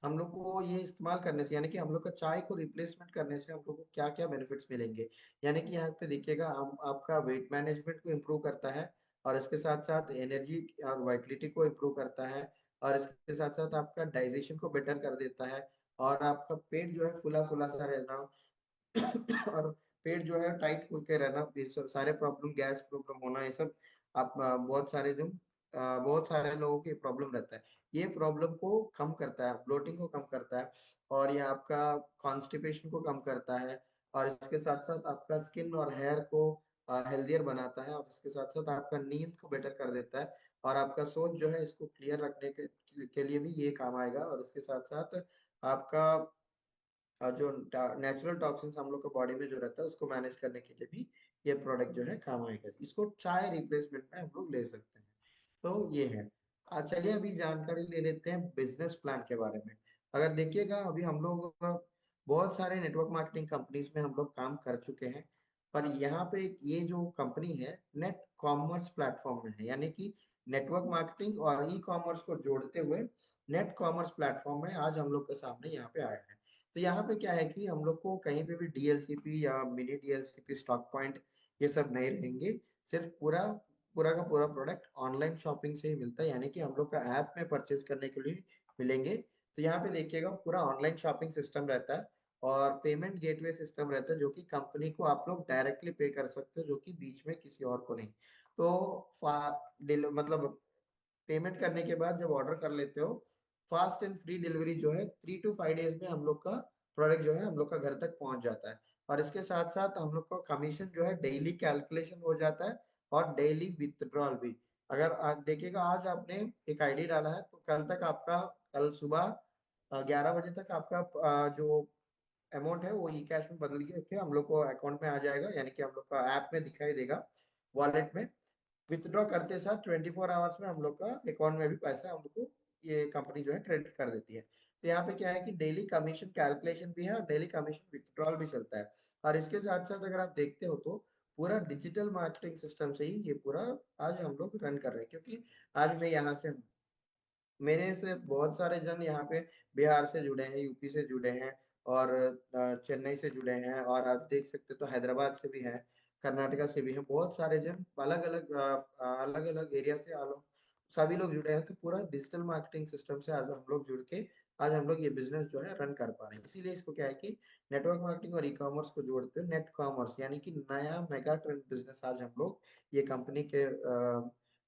हम लोग को ये इस्तेमाल करने से, यानी कि हम लोग का चाय को रिप्लेसमेंट करने से हम लोग को क्या क्या बेनिफिट्स मिलेंगे। यानी कि यहाँ पे देखिएगा हम आपका वेट मैनेजमेंट को इम्प्रूव करता है, और इसके साथ साथ एनर्जी और वाइटलिटी को इम्प्रूव करता है, और इसके साथ साथ आपका डाइजेशन को बेटर कर देता है, और आपका पेट जो है फुला फुला सा रहना और पेट जो है टाइट खुल के रहना, ये सब सारे प्रॉब्लम, गैस प्रॉब्लम होना, ये सब आप बहुत सारे लोगों की प्रॉब्लम रहता है। ये प्रॉब्लम को कम करता है, ब्लोटिंग को कम करता है, और ये आपका कॉन्स्टिपेशन को कम करता है, और इसके साथ साथ आपका स्किन और हेयर को हेल्दियर बनाता है, और इसके साथ साथ आपका नींद को बेटर कर देता है, और आपका सोच जो है इसको क्लियर रखने के लिए भी ये काम आएगा। और इसके साथ साथ आपका जो नेचुरल टॉक्सिन्स हम लोग के बॉडी में जो रहता है उसको मैनेज करने के लिए भी ये प्रोडक्ट जो है काम आएगा। इसको चाय रिप्लेसमेंट में हम लोग ले सकते हैं। तो ये है। चलिए अभी जानकारी ले लेते हैं बिजनेस प्लान के बारे में। अगर देखिएगा अभी हम लोग बहुत सारे नेटवर्क मार्केटिंग कंपनीज में हम लोग काम कर चुके हैं, पर यहाँ पे ये जो कंपनी है नेट कॉमर्स प्लेटफॉर्म में है, यानी कि नेटवर्क मार्केटिंग और ई कॉमर्स को जोड़ते हुए नेट कॉमर्स प्लेटफॉर्म में आज हम लोग के सामने यहाँ पे आया है। तो यहाँ पे क्या है कि हम लोग को कहीं पे भी डीएलसीपी या मिनी डीएलसीपी स्टॉक पॉइंट ये सब नहीं रहेंगे। सिर्फ पूरा पूरा का पूरा प्रोडक्ट ऑनलाइन शॉपिंग से ही मिलता है, यानी कि हम लोग का ऐप में परचेज करने के लिए मिलेंगे। तो यहाँ पे देखिएगा पूरा ऑनलाइन शॉपिंग सिस्टम रहता है और पेमेंट गेटवे सिस्टम रहता है, जो कि कंपनी को आप लोग डायरेक्टली पे कर सकते हो, जो कि बीच में किसी और को नहीं। तो मतलब पेमेंट करने के बाद जब ऑर्डर कर लेते हो, फास्ट एंड फ्री डिलीवरी जो है 3 to 5 डेज में हम लोग का प्रोडक्ट जो है हम लोग का घर तक पहुंच जाता है। और इसके साथ साथ हम लोग का कमीशन जो है डेली कैलकुलेशन हो जाता है और डेली विथड्रॉल भी। अगर आज देखिएगा, आज आपने एक आईडी डाला है तो कल तक आपका, कल सुबह 11 बजे तक आपका जो अमाउंट है वो ई कैश में बदल के हम लोग को अकाउंट में आ जाएगा, यानी कि हम लोग का ऐप में दिखाई देगा, वॉलेट में। विथड्रॉ करते साथ 24 आवर्स में हम लोग का अकाउंट में भी पैसा हम लोग को ये कंपनी जो है क्रेडिट कर देती है। तो यहाँ पे क्या है कि डेली कमीशन कैलकुलेशन भी है और डेली कमीशन विथड्रॉल भी चलता है। और इसके साथ साथ अगर आप देखते हो तो पूरा डिजिटल मार्केटिंग सिस्टम से ही ये पूरा आज हम लोग रन कर रहे हैं, क्योंकि आज मैं यहाँ से हूँ, मेरे से बहुत सारे जन यहाँ पे बिहार से जुड़े हैं, यूपी से जुड़े हैं और चेन्नई से जुड़े हैं, और आप देख सकते तो हैदराबाद से भी हैं, कर्नाटका से भी हैं, बहुत सारे जन अलग अलग अलग अलग एरिया से सभी लोग जुड़े हैं। तो पूरा डिजिटल मार्केटिंग सिस्टम से आज हम लोग जुड़ के आज हम लोग ये बिजनेस जो है रन कर पा रहे हैं। इसीलिए इसको क्या है कि नेटवर्क मार्केटिंग और ई कॉमर्स को जोड़ते हैं नेट कॉमर्स, यानी कि नया मेगा ट्रेंड बिजनेस आज हम लोग ये कंपनी के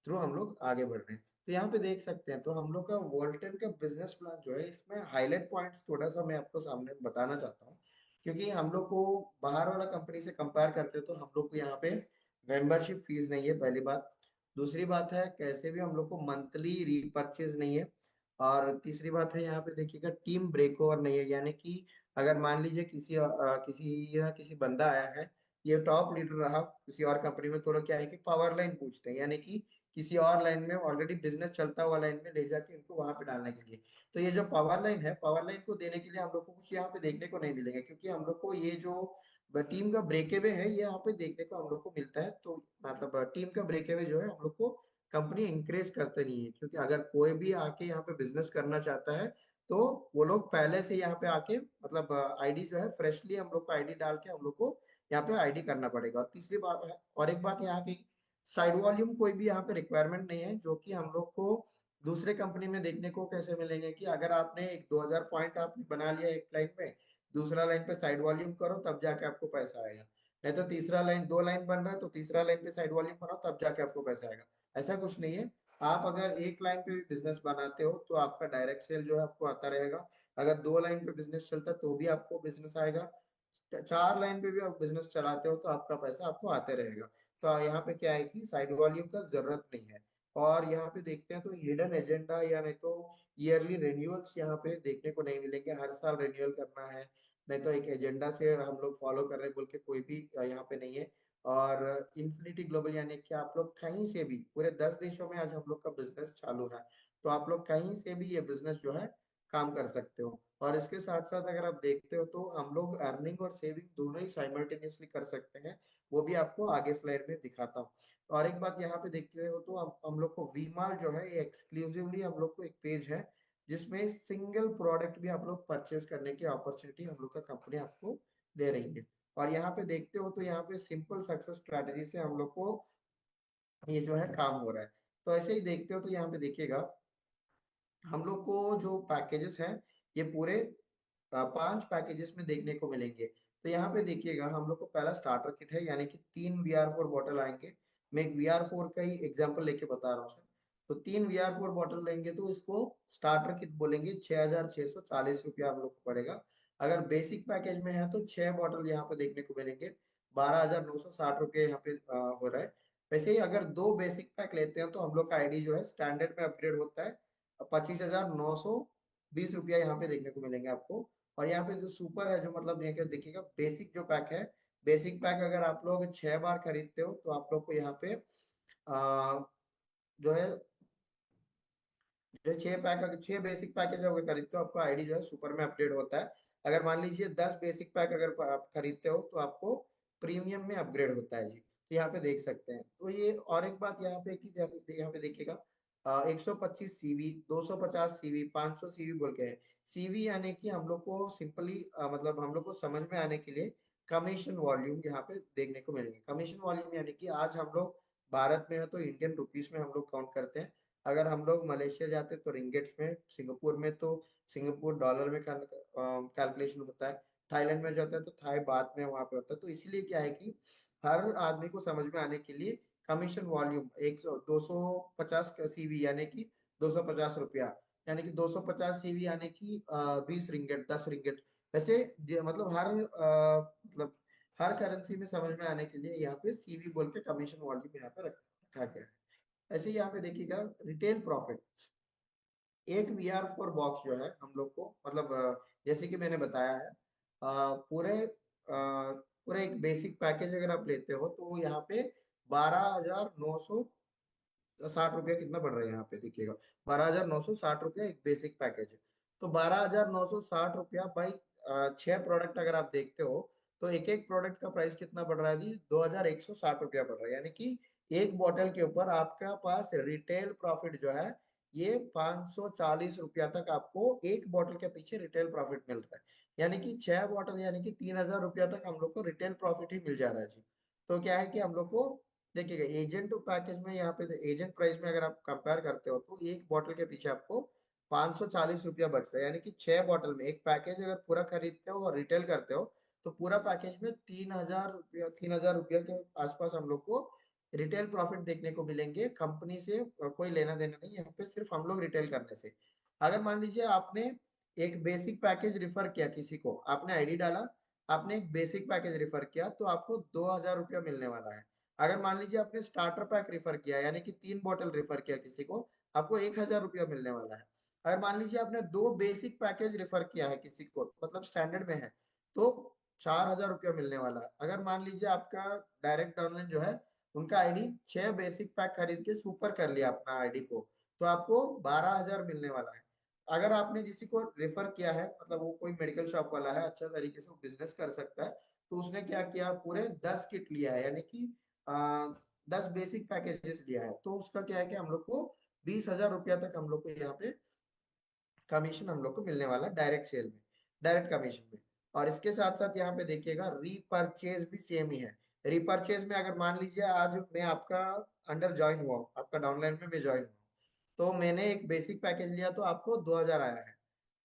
थ्रू हम लोग आगे बढ़ रहे हैं। तो यहाँ पे देख सकते हैं, तो हम लोग का वोल्टेन का बिजनेस प्लान जो है, इसमें हाईलाइट पॉइंट्स थोड़ा सा मैं आपको सामने बताना चाहता हूँ। क्योंकि हम लोग को बाहर वाला कंपनी से कंपेयर करते हैं तो हम लोग को यहाँ पे मेंबरशिप फीस नहीं है, पहली बात। दूसरी बात है, कैसे भी हम लोग को मंथली रीपर्चेज नहीं है। और तीसरी बात है, यहाँ पे देखिएगा टीम ब्रेक ओवर नहीं है, यानी कि अगर मान लीजिए किसी बंदा आया है, ये टॉप लीडर रहा किसी और कंपनी में, तो लोग क्या है कि पावर लाइन पूछते हैं, यानी कि किसी और लाइन में ऑलरेडी बिजनेस चलता हुआ लाइन में ले जाके इनको वहां पे डालने के लिए। तो ये जो पावर लाइन है, पावर लाइन को देने के लिए हम लोग को कुछ यहाँ पे देखने को नहीं मिलेंगे, क्योंकि हम लोग को ये जो टीम का ब्रेकअवे है ये यहाँ पे देखने को हम लोग को मिलता है। तो मतलब टीम का ब्रेकअवे जो है हम लोग को कंपनी इंकरेज करते नहीं है, क्योंकि अगर कोई भी आके यहाँ पे बिजनेस करना चाहता है तो वो लोग पहले से यहाँ पे आके मतलब आईडी जो है फ्रेशली हम लोग को आईडी डाल के हम लोग को यहाँ पे आईडी करना पड़ेगा। और तीसरी बात है, और एक बात यहाँ की, साइड वॉल्यूम कोई भी यहाँ पे रिक्वायरमेंट नहीं है, जो कि हम लोग को दूसरे कंपनी में देखने को कैसे मिलेंगे कि अगर आपने एक 2000 पॉइंट आपने बना लिया एक लाइन में, दूसरा लाइन पे साइड वॉल्यूम करो तब जाके आपको पैसा आएगा। नहीं तो तीसरा लाइन, 2 लाइन बन रहा है तो तीसरा लाइन पे साइड वॉल्यूम बनाओ तब जाके आपको पैसा आएगा। ऐसा कुछ नहीं है। आप अगर एक लाइन पे भी बिजनेस बनाते हो तो आपका डायरेक्ट सेल जो है आपको आता रहेगा। अगर 2 लाइन पे बिजनेस चलता है तो भी आपको बिजनेस आएगा। 4 लाइन पे भी आप बिजनेस चलाते हो तो आपका पैसा आपको आते रहेगा। तो यहाँ पे क्या है कि साइड वॉल्यूम का जरूरत नहीं है। और यहाँ पे देखते हैं तो हिडन एजेंडा या नहीं तो ईयरली रिन्यूअल्स यहाँ पे देखने को नहीं मिलेंगे, हर साल रिन्यूअल करना है, नहीं तो एक एजेंडा से हम लोग फॉलो कर रहे हैं बोल के कोई भी यहाँ पे नहीं है। और इन्फिनिटी ग्लोबल, यानी कि आप लोग कहीं से भी, पूरे 10 देशों में आज हम लोग का बिजनेस चालू है, तो आप लोग कहीं से भी ये बिजनेस जो है काम कर सकते हो। और इसके साथ साथ अगर आप देखते हो तो हम लोग अर्निंग और सेविंग दोनों ही साइमल्टेनियसली कर सकते हैं, वो भी आपको आगे स्लाइड में दिखाता हूँ। और एक बात यहाँ पे देखते हो तो हम लोग को वीमार्ट जो है एक्सक्लूसिवली हम लोग को एक पेज है जिसमें सिंगल प्रोडक्ट भी आप लोग परचेज करने की अपॉर्चुनिटी हम लोग का कंपनी आपको दे रही है। और यहाँ पे देखते हो तो यहाँ पे सिंपल सक्सेस स्ट्रेटेजी से हम लोग को ये जो है काम हो रहा है। तो ऐसे ही देखते हो तो यहाँ पे देखिएगा, हम लोग को जो पैकेजेस हैं ये पूरे 5 पैकेजेस में देखने को मिलेंगे। तो यहाँ पे देखिएगा, हम लोग को पहला स्टार्टर किट है, यानी कि 3 VR4 बॉटल आएंगे। मैं एक VR4 का ही एग्जांपल लेके बता रहा हूँ सर। तो 3 VR4 बॉटल लेंगे तो इसको स्टार्टर किट बोलेंगे, 6,640 रुपया हम लोग को पड़ेगा। अगर बेसिक पैकेज में है तो 6 बॉटल यहाँ पे देखने को मिलेंगे, 12,960 रुपये यहाँ पे हो रहा है। वैसे ही अगर 2 बेसिक पैक लेते हैं तो हम लोग का आईडी जो है स्टैंडर्ड में अपग्रेड होता है, 25,920 रुपया यहाँ पे देखने को मिलेंगे आपको। और यहाँ पे जो सुपर है, जो मतलब ये क्या देखिएगा, बेसिक जो पैक है, बेसिक पैक अगर आप लोग 6 बार खरीदते हो तो आप लोग को यहाँ पे जो है, जो 6 पैक, अगर 6 बेसिक पैकेज अगर खरीदते हो आपका आईडी जो है सुपर में अपग्रेड होता है। अगर मान लीजिए 10 बेसिक पैक अगर आप खरीदते हो तो आपको प्रीमियम में अपग्रेड होता है जी। तो यहाँ पे देख सकते हैं। तो ये और एक बात यहाँ पे कि यहाँ पे देखिएगा 125 सीवी, 250 सीवी, 500 सीवी बोल के है। सीवी यानी कि हम लोग को सिंपली मतलब हम लोग को समझ में आने के लिए कमीशन वॉल्यूम यहाँ पे देखने को मिलेंगे। कमीशन वॉल्यूम यानी कि आज हम लोग भारत में है तो इंडियन रुपीस में हम लोग काउंट करते हैं। अगर हम लोग मलेशिया जाते हैं तो रिंगेट्स में, सिंगापुर में तो सिंगापुर डॉलर में कैलकुलेशन होता है, थाईलैंड में जाता है तो थाई बात में वहां पे होता है। तो इसलिए क्या है कि हर आदमी को समझ में आने के लिए कमीशन वॉल्यूम 250 सीवी यानी कि 250 रुपया, यानी कि 250 सीवी यानी कि 20 रिंगेट, 10 रिंगेट। वैसे मतलब मतलब हर करेंसी में समझ में आने के लिए यहाँ पे सीवी बोल के कमीशन वॉल्यूम यहाँ पे रखा गया है। ऐसे यहाँ पे देखिएगा रिटेल प्रॉफिट, एक VR4 बॉक्स जो है हम लोग को मतलब जैसे कि मैंने बताया है पूरे एक बेसिक पैकेज अगर आप लेते हो तो यहाँ पे 12,960 रुपया कितना पड़ रहा है यहाँ पे देखिएगा। 12,960 रुपया एक बेसिक पैकेज है। तो 12,960 रुपया बाई 6 प्रोडक्ट अगर आप देखते हो तो एक एक प्रोडक्ट का प्राइस कितना पड़ रहा है जी, 2,160 रुपया पड़ रहा है। यानी कि एक बॉटल के ऊपर आपका पास रिटेल प्रॉफिट जो है ये 540 रुपया तक आपको एक बॉटल के पीछे रिटेल प्रॉफिट मिल रहा है। यानी कि 6 बॉटल यानी कि 3,000 रुपया तक हम लोग को रिटेल प्रॉफिट ही मिल जा रहा है जी। तो क्या है कि हम लोग को देखिएगा एजेंट पैकेज में यहाँ पे एजेंट प्राइस में अगर आप कंपेयर करते हो तो एक बॉटल के पीछे आपको 540 रुपया बच रहा है। यानी कि 6 बॉटल में एक पैकेज अगर पूरा खरीदते हो और रिटेल करते हो तो पूरा पैकेज में 3,000 रुपया, 3,000 रुपया के आसपास हम लोग को रिटेल प्रॉफिट देखने को मिलेंगे। कंपनी से कोई लेना देना नहीं, यहाँ पे सिर्फ हम लोग रिटेल करने से। अगर मान लीजिए आपने एक बेसिक पैकेज रिफर किया, किसी को आपने आईडी डाला, आपने एक बेसिक पैकेज रिफर किया तो आपको 2,000 रुपया मिलने वाला है। अगर मान लीजिए आपने स्टार्टर पैक रिफर किया यानी कि 3 बॉटल रिफर किया किसी को, आपको 1,000 रुपया मिलने वाला है। अगर मान लीजिए आपने 2 बेसिक पैकेज रिफर किया है किसी को, मतलब स्टैंडर्ड में है, तो 4,000 रुपया मिलने वाला है। अगर मान लीजिए आपका डायरेक्ट ऑनलाइन जो है उनका आईडी 6 बेसिक पैक खरीद के सुपर कर लिया अपना आईडी को, तो आपको 12,000 मिलने वाला है। अगर आपने किसी को रेफर किया है, मतलब वो कोई मेडिकल शॉप वाला है, अच्छा तरीके से वो बिजनेस कर सकता है, तो उसने क्या किया पूरे 10 किट लिया है यानी कि 10 बेसिक पैकेजेस लिया है, तो उसका क्या है कि हम लोग को 20,000 रुपया तक हम लोग को यहाँ पे कमीशन हम लोग को मिलने वाला डायरेक्ट सेल में, डायरेक्ट कमीशन में। और इसके साथ साथ यहाँ पे देखिएगा रीपरचेज भी सेम ही है। रीपरचेज में अगर मान लीजिए आज मैं आपका अंडर ज्वाइन हुआ, आपका डाउनलाइन में मैं ज्वाइन हुआ, तो मैंने एक बेसिक पैकेज लिया तो आपको 2,000 आया है।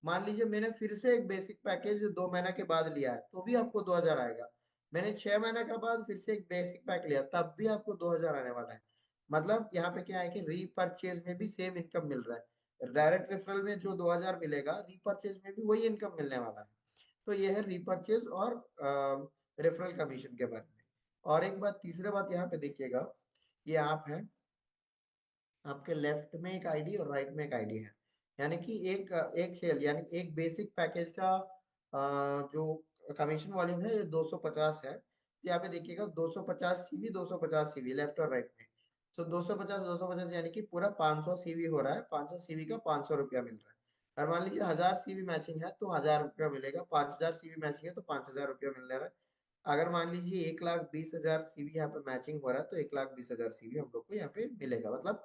मान लीजिए मैंने फिर से एक बेसिक पैकेज 2 महीने के बाद लिया है तो भी आपको 2,000 आएगा। मैंने 6 महीने के बाद फिर से एक बेसिक पैक लिया तब भी आपको 2,000 आने वाला है। मतलब यहाँ पे क्या है कि रीपरचेज में भी सेम इनकम मिल रहा है। डायरेक्ट रेफरल में जो 2,000 मिलेगा, रीपरचेज में भी वही इनकम मिलने वाला है। तो ये है रीपरचेज और रेफरल कमीशन के बारे में। और एक बात, तीसरा बात यहाँ पे देखिएगा, ये आप है, आपके लेफ्ट में एक आईडी और राइट में एक आईडी है। यानी कि एक एक सेल यानी एक बेसिक पैकेज का जो कमीशन वॉल्यूम है ये 250 है। तो यहाँ पे देखिएगा 250 सीवी, 250 सीवी लेफ्ट और राइट में। सो 250 250 यानी कि पूरा 500 सीवी हो रहा है। 500 सीवी का 500 रुपया मिल रहा है। और मान लीजिए 1,000 सीवी मैचिंग है तो 1,000 रुपया मिलेगा। 5,000 सीवी मैचिंग है तो 5,000 रुपया मिल रहा है। अगर मान लीजिए 1,20,000 सीवी यहाँ पे मैचिंग हो रहा है तो 1,20,000 सीवी हम लोग को यहाँ पे मिलेगा। मतलब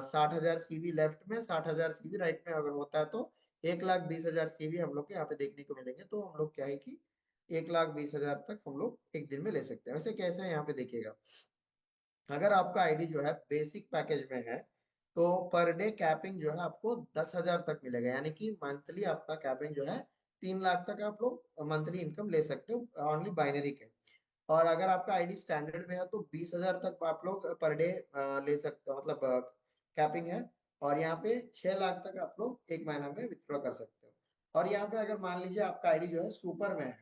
60,000 सीवी लेफ्ट में, 60,000 सीवी राइट में अगर होता है तो 1,20,000 सीवी हम लोग को यहाँ पे देखने को मिलेंगे। तो हम लोग क्या है कि 1,20,000 तक हम लोग एक दिन में ले सकते हैं। वैसे कैसे है यहाँ पे देखिएगा, अगर आपका आईडी जो है बेसिक पैकेज में है तो पर डे कैपिंग जो है आपको 10,000 तक मिलेगा। यानी कि मंथली आपका कैपिंग जो है 3 लाख तक आप लोग मंथली इनकम ले सकते हो ओनली बाइनरी के। और अगर आपका आईडी स्टैंडर्ड में है तो 20,000 तक आप लोग पर डे ले सकते हो, मतलब कैपिंग है। और यहाँ पे 6 लाख तक आप लोग एक महीना में विथड्रॉ कर सकते हो। और यहाँ पे अगर मान लीजिए आपका आईडी जो है सुपर में है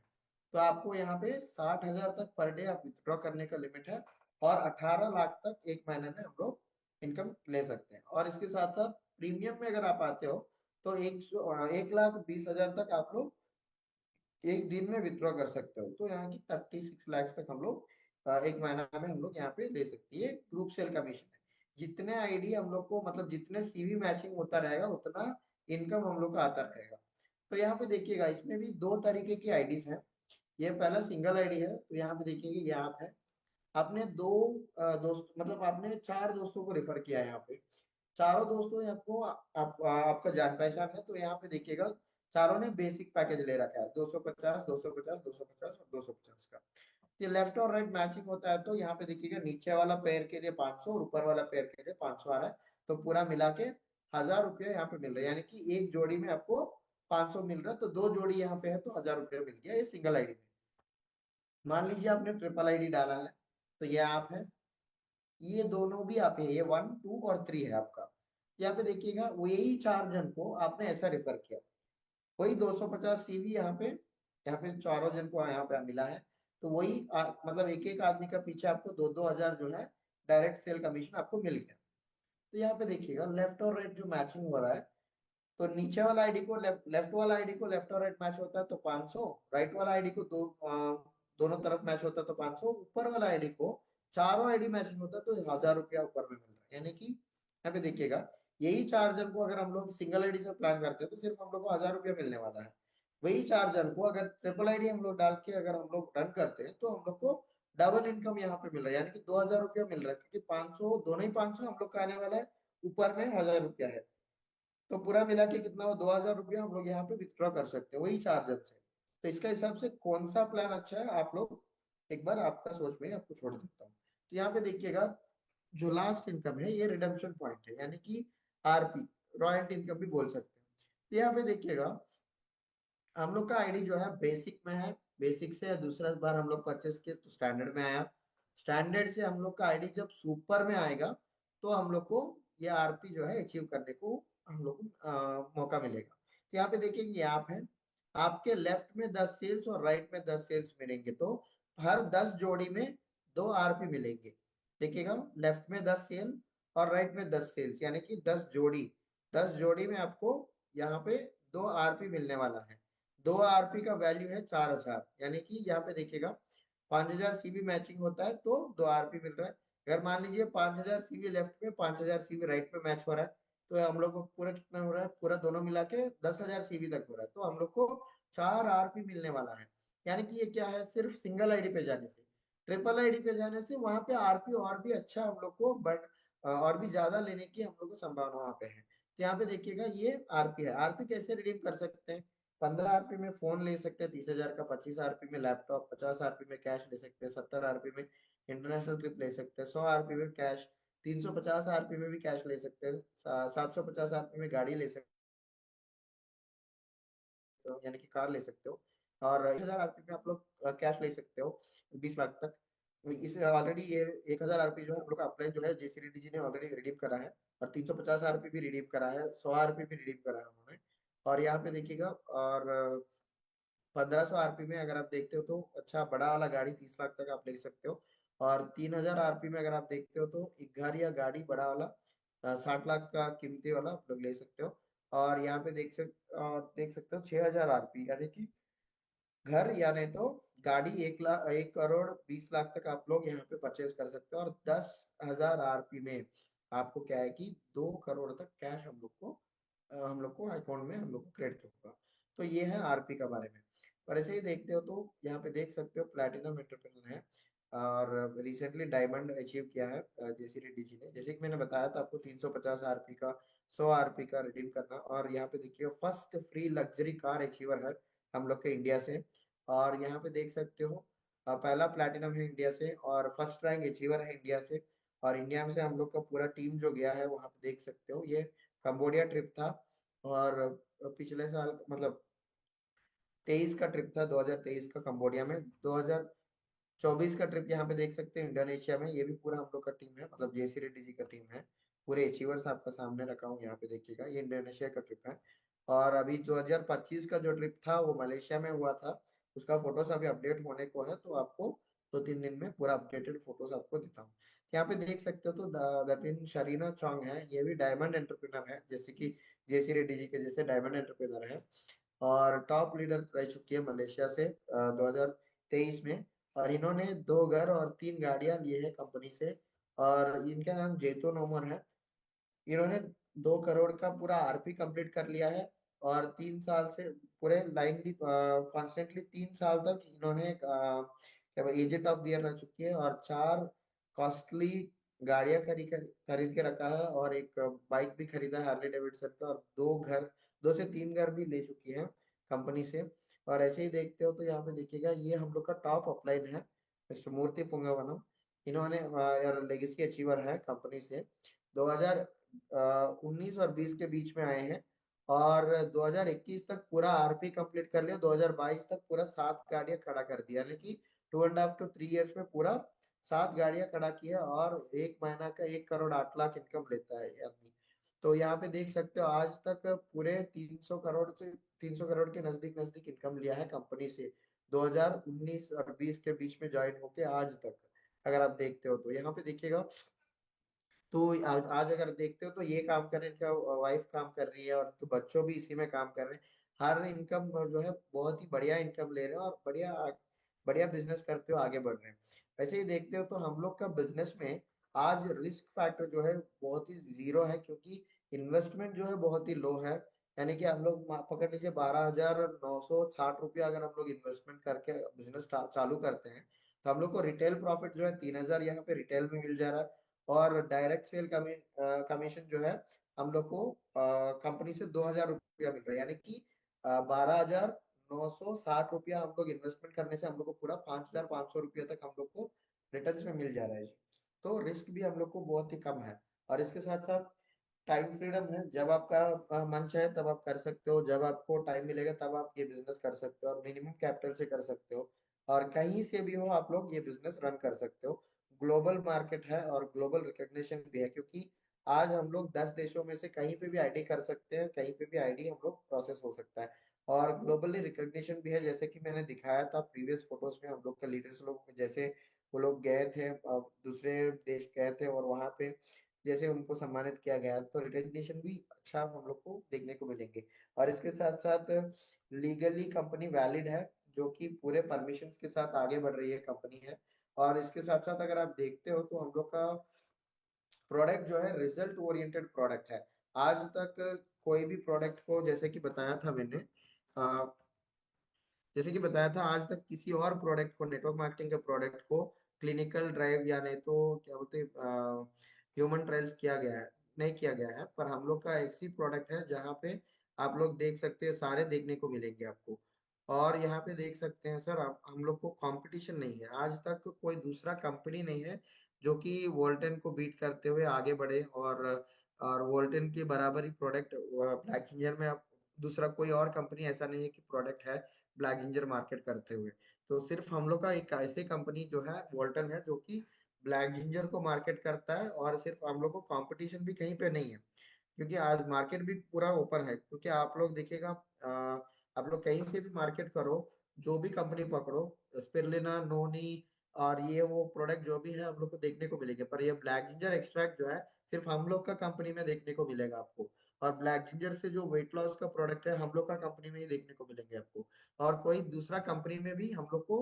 तो आपको यहाँ पे 60,000 तक पर डे आप विथड्रॉ करने का लिमिट है। और 18 लाख तक एक महीने में हम लोग इनकम ले सकते हैं। और इसके साथ साथ प्रीमियम में अगर आप आते हो तो 1,20,000 तक आप लोग एक दिन में विथड्रॉ कर सकते हो। तो यहाँ की 36 लाख तक हम लोग एक महीना में हम लोग यहाँ पे ले सकते हैं। ये ग्रुप सेल कमीशन है। जितने आईडी हम लोग को, मतलब जितने सीवी मैचिंग होता रहेगा उतना इनकम हम लोग का आता रहेगा। तो यहाँ पे देखिएगा इसमें भी 2 तरीके की आईडीज हैं। ये पहला सिंगल आईडी है, तो यहाँ पे देखिएगा ये आप है, आपने दो दोस्त मतलब आपने 4 दोस्तों को रेफर किया है यहाँ पे। चारों दोस्तों ने आपको आपका जान पहचान है, तो यहाँ पे देखिएगा चारों ने बेसिक पैकेज ले रखा है 250 250 250 और 250 का। ये लेफ्ट और राइट मैचिंग होता है, तो यहाँ पे देखिएगा नीचे वाला पेयर के लिए 500 और ऊपर वाला पेयर के लिए 500 आ रहा है, तो पूरा मिला के 1000 रुपया यहाँ पे मिल रहा है, यानी कि एक जोड़ी में आपको 500 मिल रहा है, तो 2 जोड़ी यहाँ पे है तो 1000 रुपया मिल गया ये सिंगल आईडी में। मान लीजिए आपने ट्रिपल आईडी डाला है, तो ये आप है, ये दोनों भी आप है, ये 1 2 और 3 है आपका। यहाँ पे देखिएगा वो यही 4 जन को आपने ऐसा रेफर किया, वही 250 सीवी यहाँ पे चारों जन को यहाँ पे मिला है, तो वही मतलब एक एक आदमी का पीछे आपको 2 2 हजार जो है डायरेक्ट सेल कमीशन आपको मिल गया। तो यहाँ पे देखिएगा लेफ्ट और राइट जो मैचिंग हो रहा है, तो नीचे वाला आईडी को लेफ्ट वाला आईडी को लेफ्ट और राइट मैच होता है तो 500, राइट वाला आईडी को दोनों तरफ मैच होता है तो 500, ऊपर वाला आईडी को चारों आईडी मैचिंग होता है तो 1000 रुपया ऊपर में मिल रहा है। यानी कि यहाँ पे देखिएगा यही 4 जन को अगर हम लोग सिंगल आईडी से प्लान करते हैं तो सिर्फ हम लोग को 1000 रुपया मिलने वाला है। वही 4 जन को अगर ट्रिपल आईडी हम लोग डाल के अगर हम लोग रन करते हैं तो हम लोग को डबल इनकम यहाँ पे मिल रहा है, यानी कि 2000 रुपया मिल रहा है, क्योंकि 500 दोनों ही 500 हम लोग का आने वाला है, ऊपर में 1000 रुपया है, तो पूरा मिला के कितना हो 2000 रुपया हम लोग यहाँ पे विथड्रॉ कर सकते हैं वही 4 जन से। तो इसका हिसाब से कौन सा प्लान अच्छा है आप लोग एक बार आपका सोच में आपको छोड़ देता हूँ। तो यहाँ पे देखिएगा जो लास्ट इनकम है ये रिडेम्पशन पॉइंट है, यानी कि आरपी, रॉयल्टी इनकम भी बोल सकते हैं। तो यहाँ पे देखिएगा हम लोग का आईडी जो है बेसिक में है, बेसिक से दूसरा बार हम लोग परचेस किए तो स्टैंडर्ड में आया, स्टैंडर्ड से हम लोग का आईडी जब सुपर में आएगा तो हम लोग को ये आरपी जो है अचीव करने को हम लोग को मौका मिलेगा। तो यहाँ पे देखिए ये आप है, आपके लेफ्ट में 10 सेल्स और राइट में 10 सेल्स मिलेंगे, तो हर 10 जोड़ी में 2 आरपी मिलेंगे। देखिएगा लेफ्ट में 10 सेल और राइट में 10 सेल्स, यानी कि 10 जोड़ी में आपको यहाँ पे 2 आरपी मिलने वाला है। 2 आरपी का वैल्यू है 4000, यानी कि यहाँ पे देखिएगा 5000 सीवी मैचिंग होता है तो 2 आरपी मिल रहा है। अगर मान लीजिए 5000 सीवी लेफ्ट में 5000 सीवी राइट में मैच हो रहा है, तो हम लोग को पूरा कितना हो रहा है, पूरा दोनों मिला के 10,000 सीवी तक हो रहा है, तो हम लोग को 4 आरपी मिलने वाला है। यानी कि ये क्या है, सिर्फ सिंगल आईडी पे जाने से, ट्रिपल आईडी पे जाने से वहां पे आरपी और भी अच्छा हम लोग को बट और भी ज्यादा लेने की हम लोग को संभावना वहां पे है। तो यहाँ पे देखिएगा ये आरपी है, आरपी कैसे रिडीम कर सकते हैं, 15 आरपी में फोन ले सकते हैं 30,000 का, 25 आरपी में लैपटॉप, 50 आरपी में कैश ले सकते हैं, 70 आरपी में इंटरनेशनल ट्रिप ले सकते हैं, 100 आरपी में कैश, 350 आरपी में भी कैश ले सकते हैं, 750 आरपी में गाड़ी ले सकते हो यानी कि कार ले सकते हो, और 1000 आरपी में आप लोग कैश ले सकते हो 20 लाख तक। इस ऑलरेडी ये 1000 आरपी जो है हम लोग का अपलाइन जो है जेसीडीजी ने ऑलरेडी रिडीम करा है, और 350 आरपी भी रिडीम करा है, 100 आरपी भी रिडीम करा है उन्होंने। और यहाँ पे देखिएगा और 1500 आरपी में अगर आप देखते हो तो अच्छा बड़ा वाला गाड़ी 30 लाख तक आप ले सकते हो, और 3000 आरपी में अगर आप देखते हो तो एक घर या गाड़ी बड़ा वाला 60 लाख का कीमती वाला आप लोग ले सकते हो। और यहाँ पे देख सकते हो 6000 आरपी, यानी कि घर या नहीं तो गाड़ी 1 लाख 1 करोड़ 20 लाख तक आप लोग यहाँ पे परचेज कर सकते हो, और 10,000 आरपी में आपको क्या है कि 2 करोड़ तक कैश हम लोग को अकाउंट में हम लोग को क्रेडिट होगा। तो ये है आरपी का बारे में। और ऐसे ही देखते हो तो यहाँ पे देख सकते हो प्लैटिनम एंटरप्रेन्योर है, और रिसेंटली डायमंड अचीव किया है जेसीडीजी ने, जैसे कि मैंने बताया था आपको 350 आरपी का 100 आरपी का रिडीम करना। और यहाँ पे देखिए first free luxury car achiever है हम लोग के इंडिया से, और यहाँ पे देख सकते हो पहला प्लैटिनम है इंडिया से, और फर्स्ट रैंक अचीवर है इंडिया से। और इंडिया में से हम लोग का पूरा टीम जो गया है वहां पे देख सकते हो, ये कंबोडिया ट्रिप था, और पिछले साल मतलब 23 का ट्रिप था, 2023 का कंबोडिया में, 2024 का ट्रिप यहाँ पे देख सकते हैं इंडोनेशिया में, ये भी पूरा हम लोग का टीम है, मतलब जेसी रेड्डी जी का टीम है। पूरे अचीवर्स आपका सामने रखा हूँ यहाँ पे देखिएगा, ये इंडोनेशिया का ट्रिप है। और अभी 2025 का जो ट्रिप था वो मलेशिया में हुआ था, उसका फोटोज अभी अपडेट होने को है, तो आपको 2 3 दिन में पूरा अपडेटेड फोटोज आपको देता हूँ। यहाँ पे देख सकते हो तो दतिन शरीना चौंग है, ये भी डायमंड एंटरप्रेनर है, जैसे कि जेसी रेड्डी जी के जैसे डायमंड एंटरप्रेनर है, और टॉप लीडर रह चुकी है मलेशिया से 2023 में। और इन्होंने 2 घर और 3 गाड़ियां लिए हैं कंपनी से, और इनका नाम जैतून उमर है। इन्होंने 2 करोड़ का पूरा आरपी कंप्लीट कर लिया है, और 3 साल से पूरे लाइन भी कॉन्स्टेंटली 3 साल तक इन्होंने क्या एजेंट ऑफ द ईयर रह चुकी है, और 4 कॉस्टली गाड़ियां खरीद के रखा है, और एक बाइक भी खरीदा है हार्ले डेविडसन का, और 2 से 3 घर भी ले चुकी है कंपनी से। और ऐसे ही देखते हो तो यहाँ पे देखिएगा, ये हम लोग का टॉप अपलाइन है मिस्टर मूर्ति पुंगवनम। इन्होंने यार लेगेसी अचीवर है कंपनी से, 2019 और 20 के बीच में आए हैं, और 2021 तक पूरा आरपी कंप्लीट कर लिया, 2022 तक पूरा 7 गाड़ियां खड़ा कर दिया, यानी कि 2.5 to 3 years में पूरा 7 गाड़ियां खड़ा किया, और एक महीना का 1 करोड़ 8 लाख इनकम लेता है ये आदमी। तो यहाँ पे देख सकते हो आज तक पूरे 300 करोड़ के नजदीक नजदीक इनकम लिया है कंपनी से, 2019 और 20 के बीच में ज्वाइन होके आज तक। अगर आप देखते हो तो यहाँ पे देखिएगा, तो आज अगर देखते हो तो ये काम कर रहे हैं, इनका वाइफ काम कर रही है, और उनके बच्चों भी इसी में काम कर रहे हैं। हर इनकम जो है बहुत ही बढ़िया इनकम ले रहे हैं, और बढ़िया बढ़िया बिजनेस करते हुए आगे बढ़ रहे हैं। वैसे ही देखते हो तो हम लोग का बिजनेस में आज रिस्क फैक्टर जो है बहुत ही जीरो है, क्योंकि इन्वेस्टमेंट जो है बहुत ही लो है। यानी कि हम लोग पकड़ लीजिए 12,960 रुपया अगर हम लोग इन्वेस्टमेंट करके बिजनेस चालू करते हैं, तो हम लोग को रिटेल प्रॉफिट जो है 3,000 यहाँ पे रिटेल में मिल जा रहा है, और डायरेक्ट सेल कमीशन जो है हम लोग को कंपनी से 2,000 रुपया मिल रहा है, यानी कि 12,960 रुपया हम लोग इन्वेस्टमेंट करने से हम लोग को पूरा 5,500 रुपया तक हम लोग को रिटर्न में मिल जा रहा है जी। तो रिस्क भी हम लोग को बहुत ही कम है, और इसके साथ साथ टाइम फ्रीडम है, जब आपका मन चाहे तब आप कर सकते हो, जब आपको टाइम मिलेगा तब आप ये बिजनेस कर सकते हो, और मिनिमम कैपिटल से कर सकते हो, और कहीं से भी हो आप लोग ये बिजनेस रन कर सकते हो। ग्लोबल मार्केट है और ग्लोबल रिकॉग्निशन भी है, क्योंकि आज हम लोग 10 देशों में से कहीं पे भी आईडी कर सकते हैं, कहीं पे भी आईडी हम लोग प्रोसेस हो सकता है, और ग्लोबली रिकॉग्निशन भी है। जैसे कि मैंने दिखाया था प्रीवियस फोटोज में, हम लोग के लीडर्स लोग जैसे वो लोग गए थे दूसरे देश गए थे, और वहां पे जैसे उनको सम्मानित किया गया, तो रिकॉग्निशन भी अच्छा हम लोग को देखने को मिलेंगे। और इसके साथ साथ लीगली कंपनी वैलिड है, जो कि पूरे परमिशन के साथ आगे बढ़ रही है कंपनी है। और इसके साथ साथ अगर आप देखते हो तो हम लोग का प्रोडक्ट जो है रिजल्ट ओरिएंटेड प्रोडक्ट है। आज तक कोई भी प्रोडक्ट को, जैसे कि बताया था आज तक किसी और प्रोडक्ट को, नेटवर्क मार्केटिंग के प्रोडक्ट को क्लिनिकल ड्राइव या नहीं तो क्या बोलते ह्यूमन ट्रायल्स किया गया है, नहीं किया गया है। पर हम लोग का एक ही प्रोडक्ट है जहाँ पे आप लोग देख सकते हैं, सारे देखने को मिलेंगे आपको। और यहाँ पे देख सकते हैं सर, आप हम लोग को कंपटीशन नहीं है, आज तक कोई दूसरा कंपनी नहीं है जो कि वोल्टेन को बीट करते हुए आगे बढ़े, और वोल्टेन के बराबर ही प्रोडक्ट ब्लैक जिंजर में आप, दूसरा कोई और कंपनी ऐसा नहीं है कि प्रोडक्ट है ब्लैक जिंजर मार्केट करते हुए। तो सिर्फ हम लोग का एक ऐसे कंपनी जो है वोल्टन है, जो कि ब्लैक जिंजर को मार्केट करता है, और सिर्फ हम लोग को कंपटीशन भी कहीं पे नहीं है, क्योंकि आज मार्केट भी पूरा ओपन है। क्योंकि आप लोग देखिएगा, आप लोग कहीं से भी मार्केट करो, जो भी कंपनी पकड़ो, स्पिरुलिना, नोनी, और ये वो प्रोडक्ट जो भी है हम लोग को देखने को मिलेंगे, पर ये ब्लैक जिंजर एक्सट्रैक्ट जो है सिर्फ हम लोग का कंपनी में देखने को मिलेगा आपको। और ब्लैक जिंजर से जो वेट लॉस का प्रोडक्ट है हम लोग का कंपनी में ही देखने को मिलेंगे आपको, और कोई दूसरा कंपनी में भी हम लोग को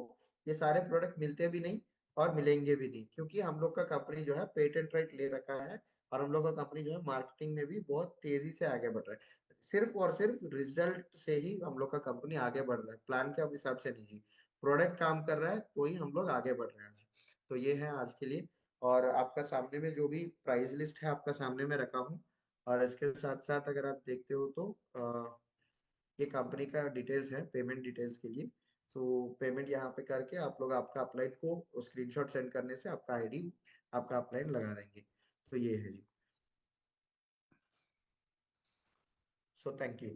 ये सारे प्रोडक्ट मिलते भी नहीं, और मिलेंगे भी नहीं, क्योंकि हम लोग का कंपनी जो है पेटेंट राइट ले रखा है, और हम लोग का कंपनी जो है मार्केटिंग में भी बहुत तेजी से आगे बढ़ रहा है। सिर्फ और सिर्फ रिजल्ट से ही हम लोग का कंपनी आगे बढ़ रहा है, प्लान के हिसाब से नहीं जी। प्रोडक्ट काम कर रहा है तो ही हम लोग आगे बढ़ रहे हैं। तो ये है आज के लिए। और आपका सामने में जो भी प्राइस लिस्ट है आपका सामने में रखा हूँ, और इसके साथ साथ अगर आप देखते हो तो ये कंपनी का डिटेल्स है पेमेंट डिटेल्स के लिए। सो पेमेंट यहाँ पे करके आप लोग आपका अपलाइन को स्क्रीनशॉट सेंड करने से आपका आईडी, आपका अपलाइन लगा देंगे। तो ये है जी। So thank you.